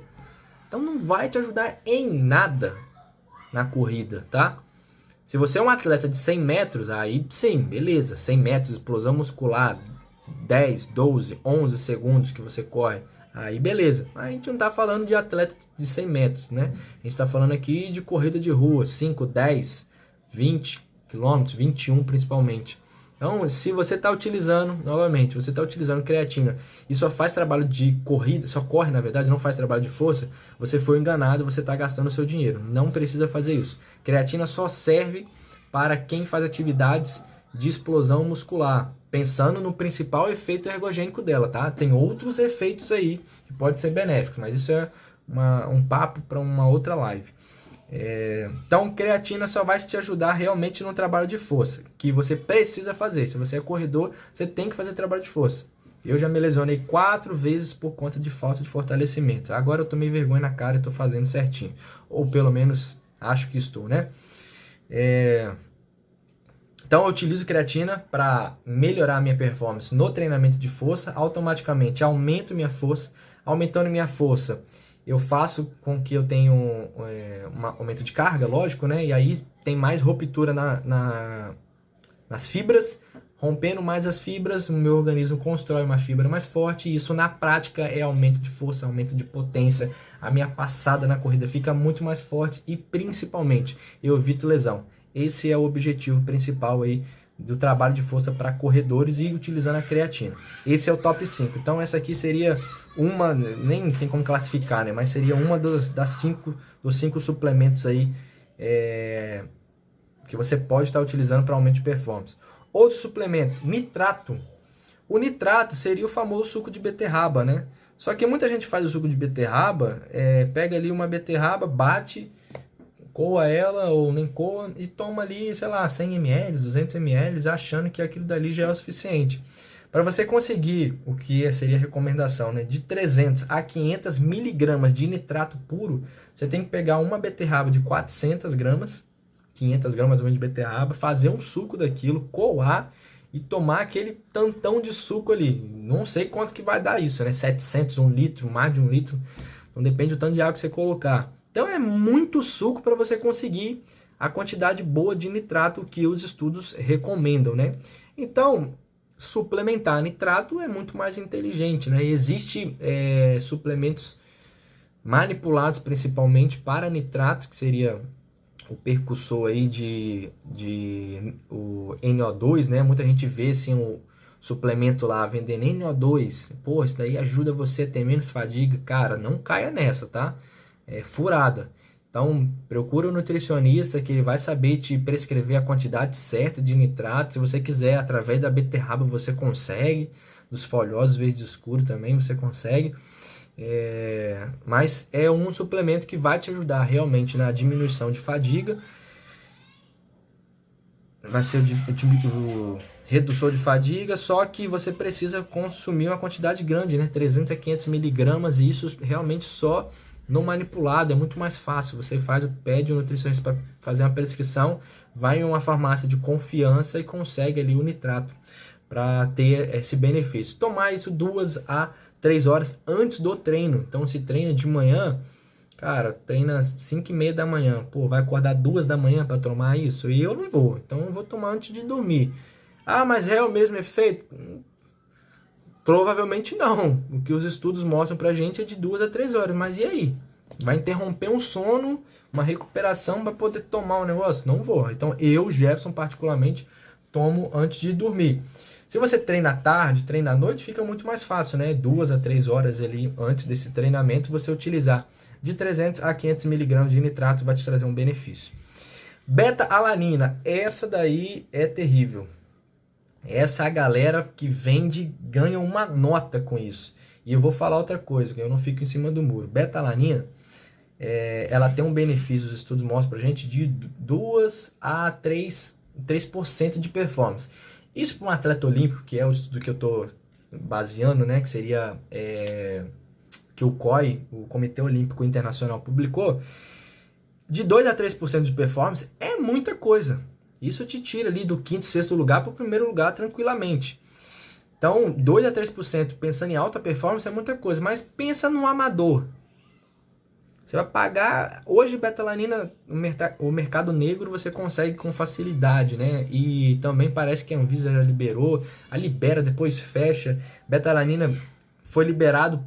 Então não vai te ajudar em nada na corrida, tá? Se você é um atleta de 100 metros, aí sim, beleza. 100 metros, explosão muscular, 10, 12, 11 segundos que você corre, aí beleza. Mas a gente não tá falando de atleta de 100 metros, né? A gente tá falando aqui de corrida de rua, 5, 10, 20 quilômetros, 21 principalmente. Então, se você está utilizando, novamente, você está utilizando creatina e só faz trabalho de corrida, só corre, na verdade, não faz trabalho de força, você foi enganado, você está gastando o seu dinheiro. Não precisa fazer isso. Creatina só serve para quem faz atividades de explosão muscular, pensando no principal efeito ergogênico dela, tá? Tem outros efeitos aí que podem ser benéficos, mas isso é um papo para uma outra live. Então, creatina só vai te ajudar realmente no trabalho de força, que você precisa fazer. Se você é corredor, você tem que fazer trabalho de força. Eu já me lesionei 4 vezes por conta de falta de fortalecimento. Agora eu tomei vergonha na cara e estou fazendo certinho. Ou pelo menos acho que estou, né? Então eu utilizo creatina para melhorar a minha performance no treinamento de força. Automaticamente aumento minha força. Aumentando minha força, eu faço com que eu tenha um aumento de carga, lógico, né? E aí tem mais ruptura nas fibras. Rompendo mais as fibras, o meu organismo constrói uma fibra mais forte. E isso na prática é aumento de força, aumento de potência. A minha passada na corrida fica muito mais forte e principalmente eu evito lesão. Esse é o objetivo principal aí do trabalho de força para corredores e utilizando a creatina. Esse é o top 5. Então essa aqui seria uma, nem tem como classificar, né? Mas seria uma dos 5 suplementos aí que você pode estar utilizando para aumento de performance. Outro suplemento, nitrato. O nitrato seria o famoso suco de beterraba, né? Só que muita gente faz o suco de beterraba, pega ali uma beterraba, bate, coa ela ou nem coa e toma ali, sei lá, 100 ml, 200 ml, achando que aquilo dali já é o suficiente. Para você conseguir o que seria a recomendação, né, de 300 a 500 miligramas de nitrato puro, você tem que pegar uma beterraba de 400 gramas, 500 gramas de beterraba, fazer um suco daquilo, coar e tomar aquele tantão de suco ali. Não sei quanto que vai dar isso, né? 700, 1 litro, mais de 1 litro. Então depende do tanto de água que você colocar. Então é muito suco para você conseguir a quantidade boa de nitrato que os estudos recomendam, né? Então, suplementar nitrato é muito mais inteligente, né? Existem suplementos manipulados principalmente para nitrato, que seria o percussor aí o NO2, né? Muita gente vê assim o suplemento lá vendendo NO2. Pô, isso daí ajuda você a ter menos fadiga. Cara, não caia nessa, tá? É furada. Então, procura um nutricionista que ele vai saber te prescrever a quantidade certa de nitrato. Se você quiser, através da beterraba você consegue. Dos folhosos verde escuro também você consegue. Mas é um suplemento que vai te ajudar realmente na diminuição de fadiga. Vai ser o redutor de fadiga, só que você precisa consumir uma quantidade grande, né? 300 a 500 miligramas, e isso realmente só no manipulado, é muito mais fácil. Você pede um nutricionista para fazer uma prescrição, vai em uma farmácia de confiança e consegue ali o nitrato para ter esse benefício. Tomar isso 2 a 3 horas antes do treino. Então, se treina de manhã, cara, treina 5h30 da manhã, pô, vai acordar 2 da manhã para tomar isso? E eu não vou, então eu vou tomar antes de dormir. Ah, mas é o mesmo efeito? Provavelmente não. O que os estudos mostram pra gente é de 2 a 3 horas. Mas e aí? Vai interromper um sono, uma recuperação para poder tomar um negócio? Não vou. Então eu, Jefferson, particularmente, tomo antes de dormir. Se você treina à tarde, treina à noite, fica muito mais fácil, né? 2 a 3 horas ali antes desse treinamento, você utilizar de 300 a 500 miligramas de nitrato vai te trazer um benefício. Beta-alanina, essa daí é terrível. Essa é a galera que vende, ganha uma nota com isso. E eu vou falar outra coisa, que eu não fico em cima do muro. Beta-alanina, ela tem um benefício, os estudos mostram pra gente, de 2 a 3% de performance. Isso para um atleta olímpico, que é o estudo que eu estou baseando, né, que seria que o COI, o Comitê Olímpico Internacional, publicou, de 2 a 3% de performance é muita coisa. Isso te tira ali do 5º, 6º lugar para o 1º lugar tranquilamente. Então, 2 a 3% pensando em alta performance é muita coisa, mas pensa no amador. Você vai pagar, hoje beta-alanina, o mercado negro você consegue com facilidade, né? E também parece que a Anvisa já liberou, a libera, depois fecha. Beta-alanina foi liberado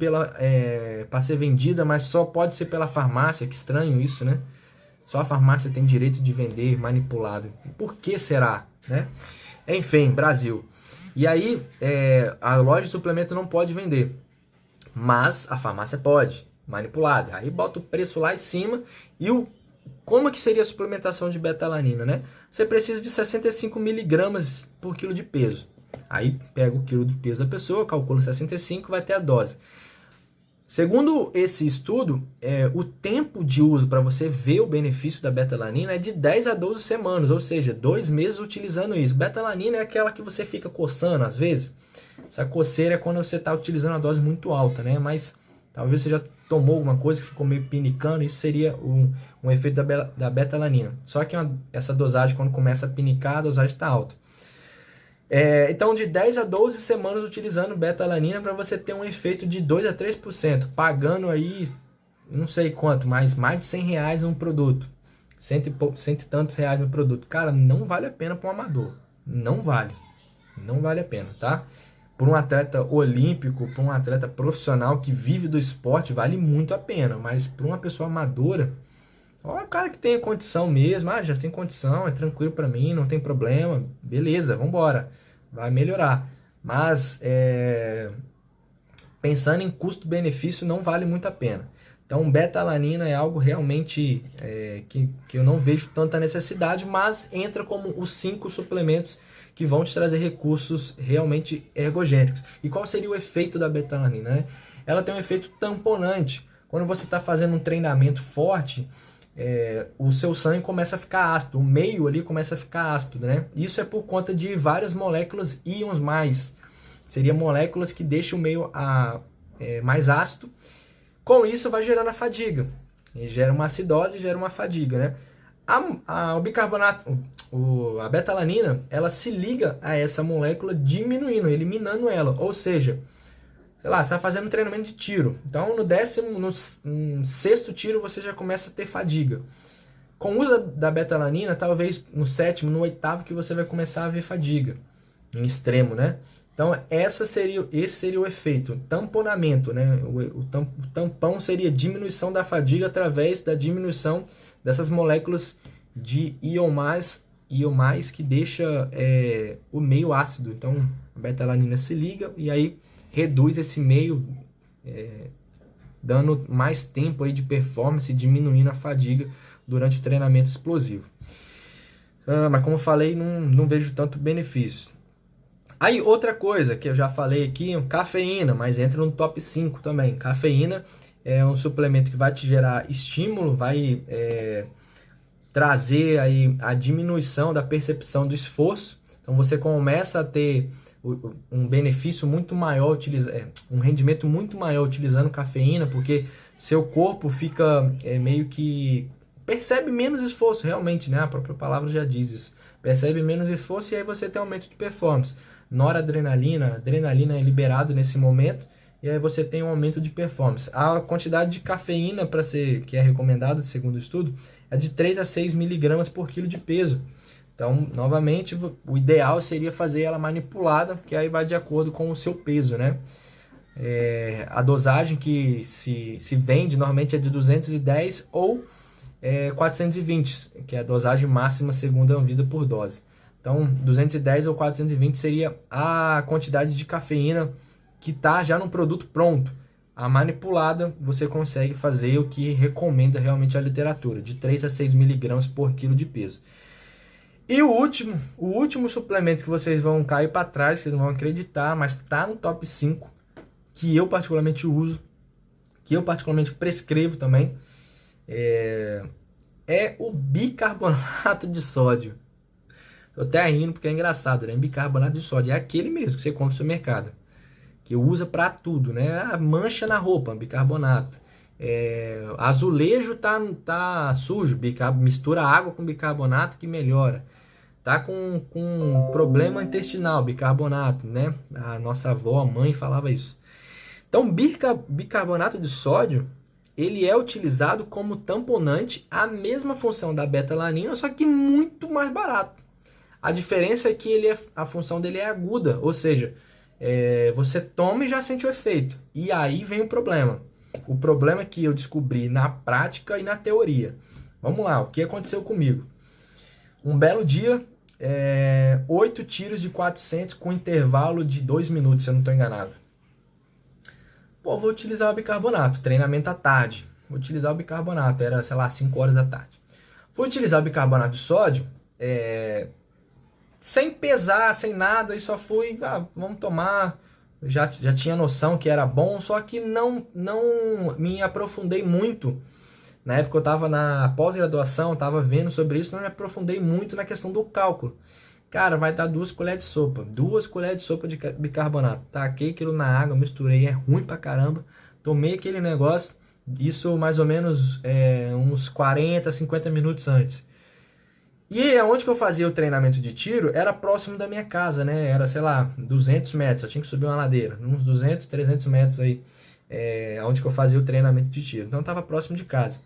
para ser vendida, mas só pode ser pela farmácia, que estranho isso, né? Só a farmácia tem direito de vender manipulado. Por que será, né? Enfim, Brasil. E aí, a loja de suplemento não pode vender, mas a farmácia pode, manipulada. Aí bota o preço lá em cima. E como que seria a suplementação de beta-alanina, né? Você precisa de 65 miligramas por quilo de peso. Aí pega o quilo de peso da pessoa, calcula 65, vai ter a dose. Segundo esse estudo, o tempo de uso para você ver o benefício da beta-alanina é de 10 a 12 semanas, ou seja, 2 meses utilizando isso. Beta-alanina é aquela que você fica coçando às vezes. Essa coceira é quando você está utilizando a dose muito alta, né? Mas talvez você já tomou alguma coisa que ficou meio pinicando, isso seria um efeito da beta-alanina. Só que essa dosagem, quando começa a pinicar, a dosagem está alta. Então, de 10 a 12 semanas utilizando beta-alanina para você ter um efeito de 2 a 3%, pagando aí, não sei quanto, mas mais de R$100 no produto, cento e tantos reais no produto. Cara, não vale a pena para um amador, não vale a pena, tá? Por um atleta olímpico, por um atleta profissional que vive do esporte, vale muito a pena, mas para uma pessoa amadora, ó, cara que tem condição mesmo, já tem condição, é tranquilo para mim, não tem problema, beleza, vambora, vai melhorar. Mas pensando em custo-benefício, não vale muito a pena. Então, beta-alanina é algo realmente que eu não vejo tanta necessidade, mas entra como os 5 suplementos que vão te trazer recursos realmente ergogênicos. E qual seria o efeito da beta-alanina, né? Ela tem um efeito tamponante. Quando você está fazendo um treinamento forte, o seu sangue começa a ficar ácido, o meio ali começa a ficar ácido, né? Isso é por conta de várias moléculas íons mais. Seria moléculas que deixam o meio mais ácido. Com isso vai gerando a fadiga. E gera uma acidose e gera uma fadiga, né? O bicarbonato, a beta-alanina, ela se liga a essa molécula diminuindo, eliminando ela. Ou seja, sei lá, você está fazendo um treinamento de tiro. Então, no sexto tiro, você já começa a ter fadiga. Com o uso da beta-alanina, talvez no sétimo, no oitavo, que você vai começar a ver fadiga. Em extremo, né? Então, esse seria o efeito. Tamponamento, né? O tampão seria diminuição da fadiga através da diminuição dessas moléculas de íon mais que deixa o meio ácido. Então, a beta-alanina se liga e aí reduz esse meio, dando mais tempo aí de performance e diminuindo a fadiga durante o treinamento explosivo. Mas como eu falei, não vejo tanto benefício. Aí outra coisa que eu já falei aqui, cafeína, mas entra no top 5 também. Cafeína é um suplemento que vai te gerar estímulo, vai trazer aí a diminuição da percepção do esforço. Então você começa a ter um benefício muito maior, um rendimento muito maior utilizando cafeína, porque seu corpo fica meio que percebe menos esforço, realmente, né? A própria palavra já diz isso. Percebe menos esforço e aí você tem aumento de performance. Noradrenalina, adrenalina é liberado nesse momento e aí você tem um aumento de performance. A quantidade de cafeína que é recomendada, segundo o estudo, é de 3 a 6 miligramas por quilo de peso. Então, novamente, o ideal seria fazer ela manipulada, que aí vai de acordo com o seu peso, né? A dosagem que se vende normalmente é de 210 ou 420, que é a dosagem máxima segundo a Anvisa por dose. Então, 210 ou 420 seria a quantidade de cafeína que está já no produto pronto. A manipulada, você consegue fazer o que recomenda realmente a literatura, de 3 a 6 miligramas por quilo de peso. E o último suplemento que vocês vão cair para trás, vocês não vão acreditar, mas está no top 5, que eu particularmente uso, que eu particularmente prescrevo também, é o bicarbonato de sódio. Tô até rindo porque é engraçado, né? Bicarbonato de sódio é aquele mesmo que você compra no supermercado, que usa para tudo, né? Mancha na roupa, bicarbonato. Azulejo tá sujo, mistura água com bicarbonato que melhora. Tá com problema intestinal, bicarbonato, né? A nossa avó, a mãe falava isso. Então, bicarbonato de sódio, ele é utilizado como tamponante, a mesma função da beta-alanina, só que muito mais barato. A diferença é que a função dele é aguda, ou seja, você toma e já sente o efeito. E aí vem o problema. O problema que eu descobri na prática e na teoria. Vamos lá, o que aconteceu comigo? Um belo dia, 8 tiros de 400 com intervalo de 2 minutos, se eu não estou enganado. Pô, vou utilizar o bicarbonato, treinamento à tarde. Vou utilizar o bicarbonato, era, sei lá, 5 horas da tarde. Vou utilizar o bicarbonato de sódio, sem pesar, sem nada, e só fui, vamos tomar. Já tinha noção que era bom, só que não me aprofundei muito. Na época eu estava na pós-graduação, estava vendo sobre isso, não me aprofundei muito na questão do cálculo. Cara, vai dar 2 colheres de sopa. 2 colheres de sopa de bicarbonato. Taquei aquilo na água, misturei, é ruim pra caramba. Tomei aquele negócio, isso mais ou menos uns 40, 50 minutos antes. E onde que eu fazia o treinamento de tiro era próximo da minha casa, né? Era, sei lá, 200 metros. Eu tinha que subir uma ladeira, uns 200, 300 metros aí, onde que eu fazia o treinamento de tiro. Então, estava próximo de casa.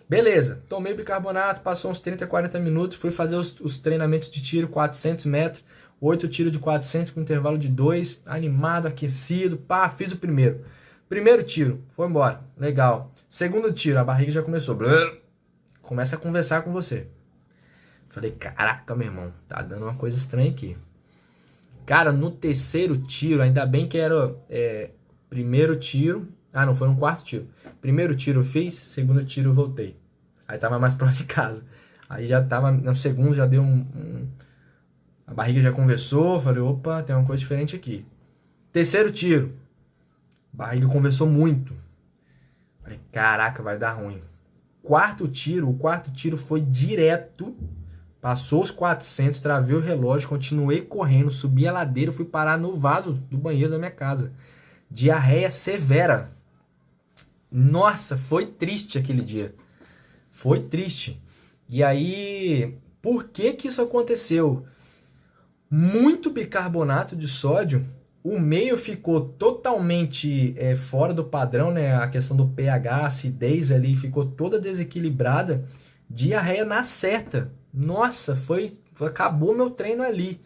Beleza, tomei bicarbonato, passou uns 30, 40 minutos, fui fazer os treinamentos de tiro, 400 metros, 8 tiros de 400 com intervalo de 2, animado, aquecido, pá, fiz o primeiro. Primeiro tiro, foi embora, legal. Segundo tiro, a barriga já começou, começa a conversar com você. Falei, caraca, meu irmão, tá dando uma coisa estranha aqui. Cara, no terceiro tiro, ainda bem que era primeiro tiro, Ah, não, foi no quarto tiro. Primeiro tiro eu fiz, segundo tiro eu voltei. Aí tava mais próximo de casa. Aí já tava, no segundo já deu a barriga já conversou, falei, opa, tem uma coisa diferente aqui. Terceiro tiro, a barriga conversou muito. Falei, caraca, vai dar ruim. O quarto tiro foi direto, passou os 400, travei o relógio, continuei correndo, subi a ladeira, fui parar no vaso do banheiro da minha casa. Diarreia severa. Nossa, foi triste aquele dia. Foi triste. E aí, por que que isso aconteceu? Muito bicarbonato de sódio, o meio ficou totalmente fora do padrão, né? A questão do pH, a acidez ali ficou toda desequilibrada. Diarreia na certa. Nossa, acabou meu treino ali.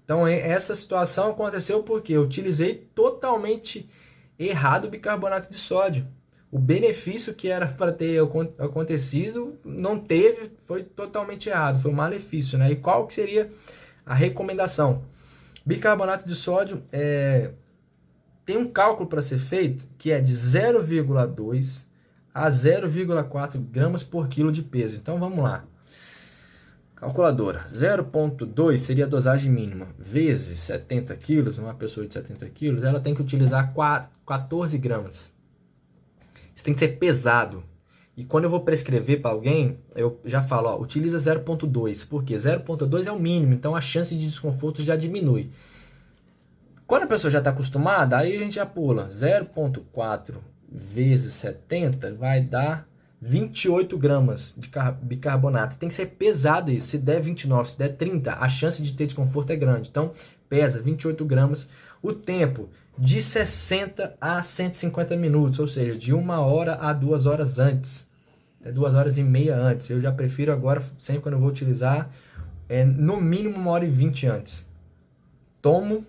Então, essa situação aconteceu porque eu utilizei totalmente errado o bicarbonato de sódio. O benefício que era para ter acontecido não teve, foi totalmente errado, foi um malefício, né? E qual que seria a recomendação? Bicarbonato de sódio tem um cálculo para ser feito que é de 0,2 a 0,4 gramas por quilo de peso. Então vamos lá. Calculadora, 0,2 seria a dosagem mínima, vezes 70 quilos, uma pessoa de 70 quilos, ela tem que utilizar 14 gramas. Isso tem que ser pesado. E quando eu vou prescrever para alguém, eu já falo, ó, utiliza 0,2, porque 0,2 é o mínimo, então a chance de desconforto já diminui. Quando a pessoa já está acostumada, aí a gente já pula. 0,4 vezes 70 vai dar 28 gramas de bicarbonato. Tem que ser pesado isso. Se der 29, se der 30, a chance de ter desconforto é grande. Então, pesa 28 gramas. O tempo de 60 a 150 minutos, ou seja, de 1 hora a 2 horas antes. 2 horas e meia antes. Eu já prefiro agora, sempre quando eu vou utilizar, no mínimo 1h20 antes. Tomo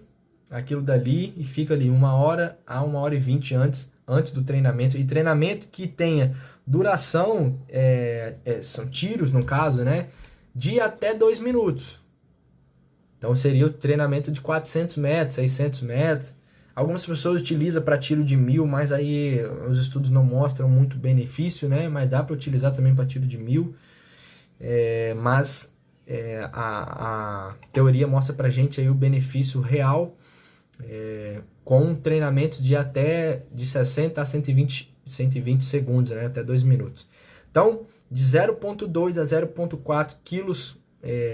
aquilo dali e fica ali 1 hora a 1h20 antes do treinamento. E treinamento que tenha duração, são tiros no caso, né? De até 2 minutos. Então seria o treinamento de 400 metros, 600 metros. Algumas pessoas utilizam para tiro de 1.000, mas aí os estudos não mostram muito benefício, né? Mas dá para utilizar também para tiro de 1.000. Mas a teoria mostra para gente aí o benefício real com treinamentos de até de 60 a 120 segundos, né? Até 2 minutos. Então, de 0,2 a 0,4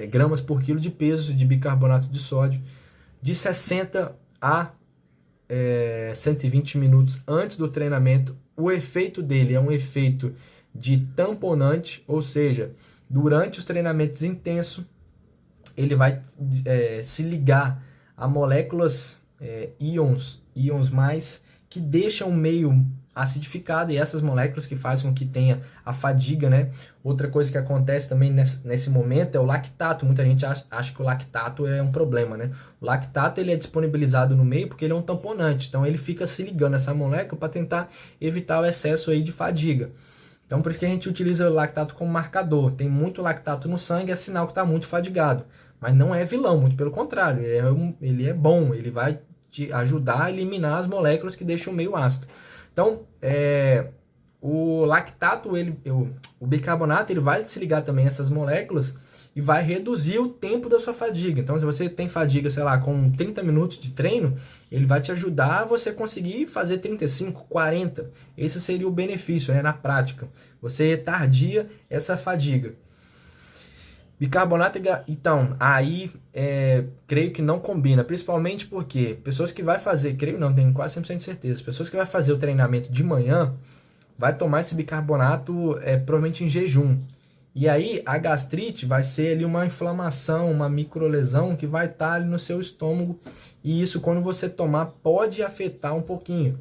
gramas por quilo de peso de bicarbonato de sódio, de 60 a 120 minutos antes do treinamento. O efeito dele é um efeito de tamponante, ou seja, durante os treinamentos intensos, ele vai se ligar a moléculas íons mais que deixam o meio acidificado, e essas moléculas que fazem com que tenha a fadiga, né? Outra coisa que acontece também nesse momento é o lactato. Muita gente acha que o lactato é um problema, né? O lactato ele é disponibilizado no meio porque ele é um tamponante, então ele fica se ligando a essa molécula para tentar evitar o excesso aí de fadiga. Então por isso que a gente utiliza o lactato como marcador. Tem muito lactato no sangue, é sinal que está muito fadigado, mas não é vilão, muito pelo contrário, ele é bom, ele vai te ajudar a eliminar as moléculas que deixam o meio ácido. Então, o lactato, o bicarbonato, ele vai se ligar também a essas moléculas e vai reduzir o tempo da sua fadiga. Então, se você tem fadiga, sei lá, com 30 minutos de treino, ele vai te ajudar a você conseguir fazer 35, 40. Esse seria o benefício, né, na prática. Você retardia essa fadiga. Bicarbonato, então, aí creio que não combina, principalmente porque pessoas que vai fazer, creio não, tenho quase 100% de certeza, pessoas que vai fazer o treinamento de manhã, vai tomar esse bicarbonato provavelmente em jejum. E aí a gastrite vai ser ali uma inflamação, uma microlesão que vai estar ali no seu estômago, e isso quando você tomar pode afetar um pouquinho.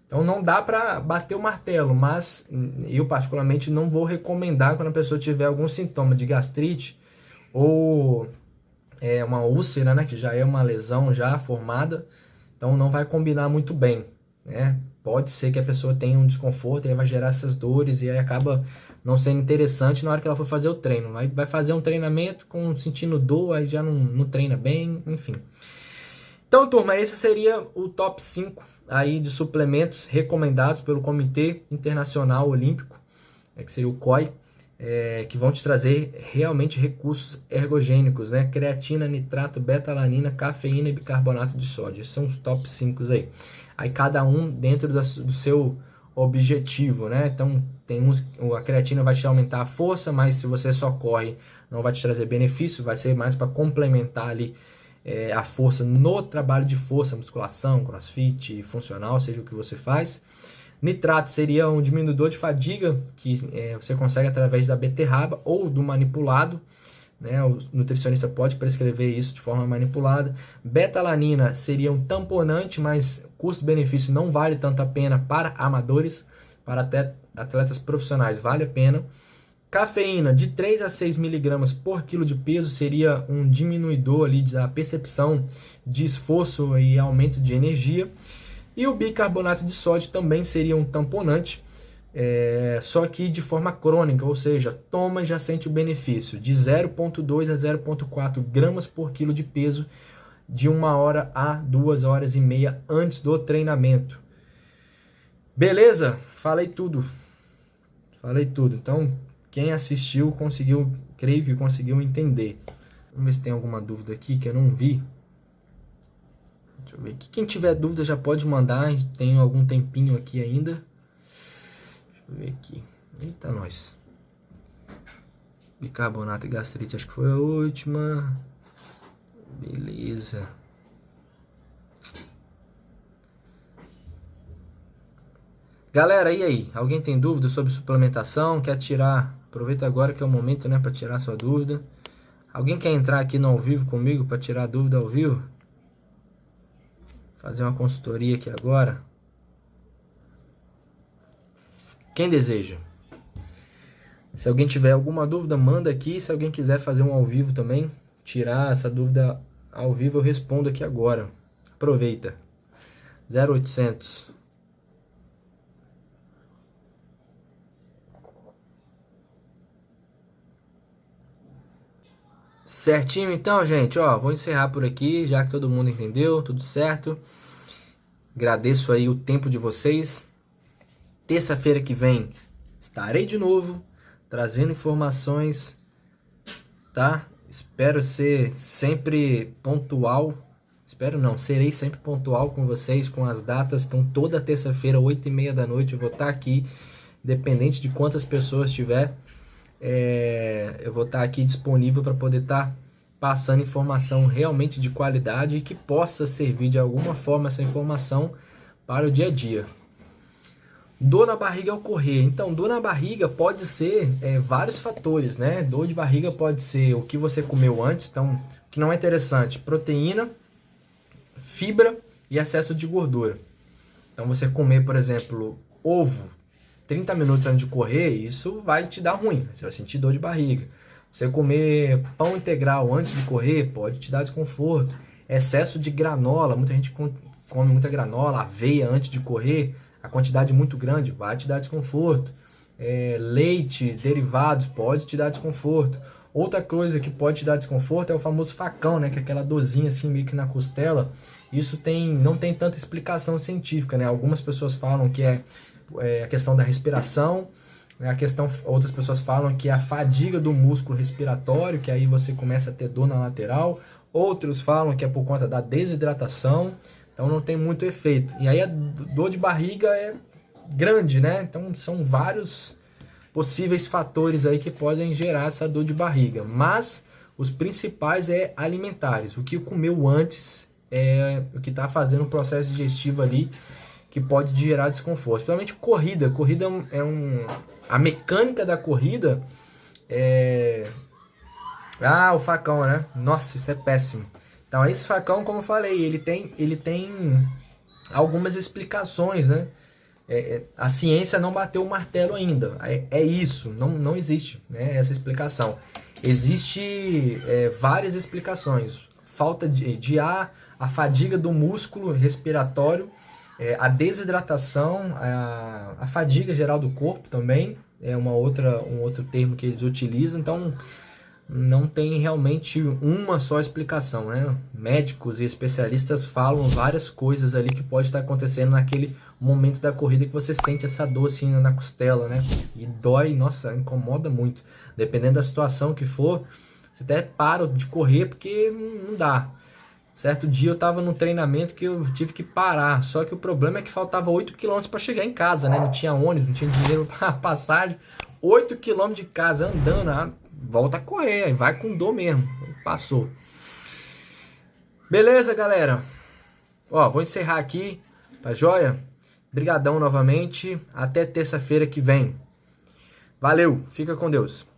Então não dá para bater o martelo, mas eu particularmente não vou recomendar quando a pessoa tiver algum sintoma de gastrite ou uma úlcera, né, que já é uma lesão já formada, então não vai combinar muito bem, né? Pode ser que a pessoa tenha um desconforto e aí vai gerar essas dores e aí acaba não sendo interessante na hora que ela for fazer o treino. Vai fazer um treinamento sentindo dor, aí já não treina bem, enfim. Então, turma, esse seria o top 5 aí de suplementos recomendados pelo Comitê Internacional Olímpico, que seria o COI, que vão te trazer realmente recursos ergogênicos, né? Creatina, nitrato, beta-alanina, cafeína e bicarbonato de sódio. Esses são os top 5 aí. Aí cada um dentro do seu objetivo, né? Então, tem uns, a creatina vai te aumentar a força, mas se você só corre, não vai te trazer benefício, vai ser mais para complementar ali a força no trabalho de força, musculação, crossfit, funcional, seja o que você faz. Nitrato seria um diminuidor de fadiga que você consegue através da beterraba ou do manipulado, né? O nutricionista pode prescrever isso de forma manipulada. Beta-alanina seria um tamponante, mas custo-benefício não vale tanto a pena para amadores, para até atletas profissionais vale a pena. Cafeína de 3 a 6 miligramas por quilo de peso seria um diminuidor ali da percepção de esforço e aumento de energia. E o bicarbonato de sódio também seria um tamponante, só que de forma crônica, ou seja, toma e já sente o benefício de 0,2 a 0,4 gramas por quilo de peso de 1 hora a 2 horas e meia antes do treinamento. Beleza? Falei tudo. Então, quem assistiu conseguiu, creio que conseguiu entender. Vamos ver se tem alguma dúvida aqui que eu não vi. Deixa eu ver aqui. Quem tiver dúvida já pode mandar. Tenho algum tempinho aqui ainda. Deixa eu ver aqui. Eita, nós. Bicarbonato e gastrite, acho que foi a última. Beleza. Galera, e aí? Alguém tem dúvida sobre suplementação? Quer tirar? Aproveita agora que é o momento, né, para tirar sua dúvida. Alguém quer entrar aqui no ao vivo comigo para tirar a dúvida ao vivo? Fazer uma consultoria aqui agora. Quem deseja? Se alguém tiver alguma dúvida, manda aqui. Se alguém quiser fazer um ao vivo também, tirar essa dúvida ao vivo, eu respondo aqui agora. Aproveita. 0800. Certinho então, gente, ó, vou encerrar por aqui, já que todo mundo entendeu, tudo certo. Agradeço aí o tempo de vocês. Terça-feira que vem estarei de novo trazendo informações, tá? Espero ser sempre pontual. Espero não, serei sempre pontual com vocês, com as datas. Então toda terça-feira, 8h30 da noite, eu vou estar aqui, independente de quantas pessoas tiver. Eu vou estar aqui disponível para poder estar passando informação realmente de qualidade e que possa servir de alguma forma essa informação para o dia a dia. Dor na barriga ao correr. Então, dor na barriga pode ser vários fatores, né? Dor de barriga pode ser o que você comeu antes, então, que não é interessante, proteína, fibra e excesso de gordura. Então, você comer, por exemplo, ovo 30 minutos antes de correr, isso vai te dar ruim, você vai sentir dor de barriga. Você comer pão integral antes de correr pode te dar desconforto. Excesso de granola, muita gente come muita granola, aveia antes de correr, a quantidade muito grande vai te dar desconforto. Leite, derivados, pode te dar desconforto. Outra coisa que pode te dar desconforto é o famoso facão, né? Que é aquela dorzinha assim meio que na costela. Isso não tem tanta explicação científica, né? Algumas pessoas falam que é a questão da respiração, outras pessoas falam que é a fadiga do músculo respiratório, que aí você começa a ter dor na lateral. Outros falam que é por conta da desidratação, então não tem muito efeito. E aí a dor de barriga é grande, né? Então são vários possíveis fatores aí que podem gerar essa dor de barriga. Mas os principais alimentares. O que comeu antes é o que está fazendo o processo digestivo ali, que pode gerar desconforto. Principalmente corrida. Corrida a mecânica da corrida o facão, né? Nossa, isso é péssimo. Então, esse facão, como eu falei, ele tem algumas explicações, né? A ciência não bateu o martelo ainda. Isso, não existe, né, essa explicação. Existe várias explicações. Falta de ar, a fadiga do músculo respiratório, a desidratação, a fadiga geral do corpo também, é um outro termo que eles utilizam. Então, não tem realmente uma só explicação, né? Médicos e especialistas falam várias coisas ali que pode estar acontecendo naquele momento da corrida que você sente essa dor assim na costela, né? E dói, nossa, incomoda muito. Dependendo da situação que for, você até para de correr porque não dá. Certo dia eu tava num treinamento que eu tive que parar, só que o problema é que faltava 8 quilômetros para chegar em casa, né? Não tinha ônibus, não tinha dinheiro para passagem. 8 quilômetros de casa andando, volta a correr, aí vai com dor mesmo. Passou. Beleza, galera? Ó, vou encerrar aqui, tá joia? Brigadão novamente, até terça-feira que vem. Valeu, fica com Deus.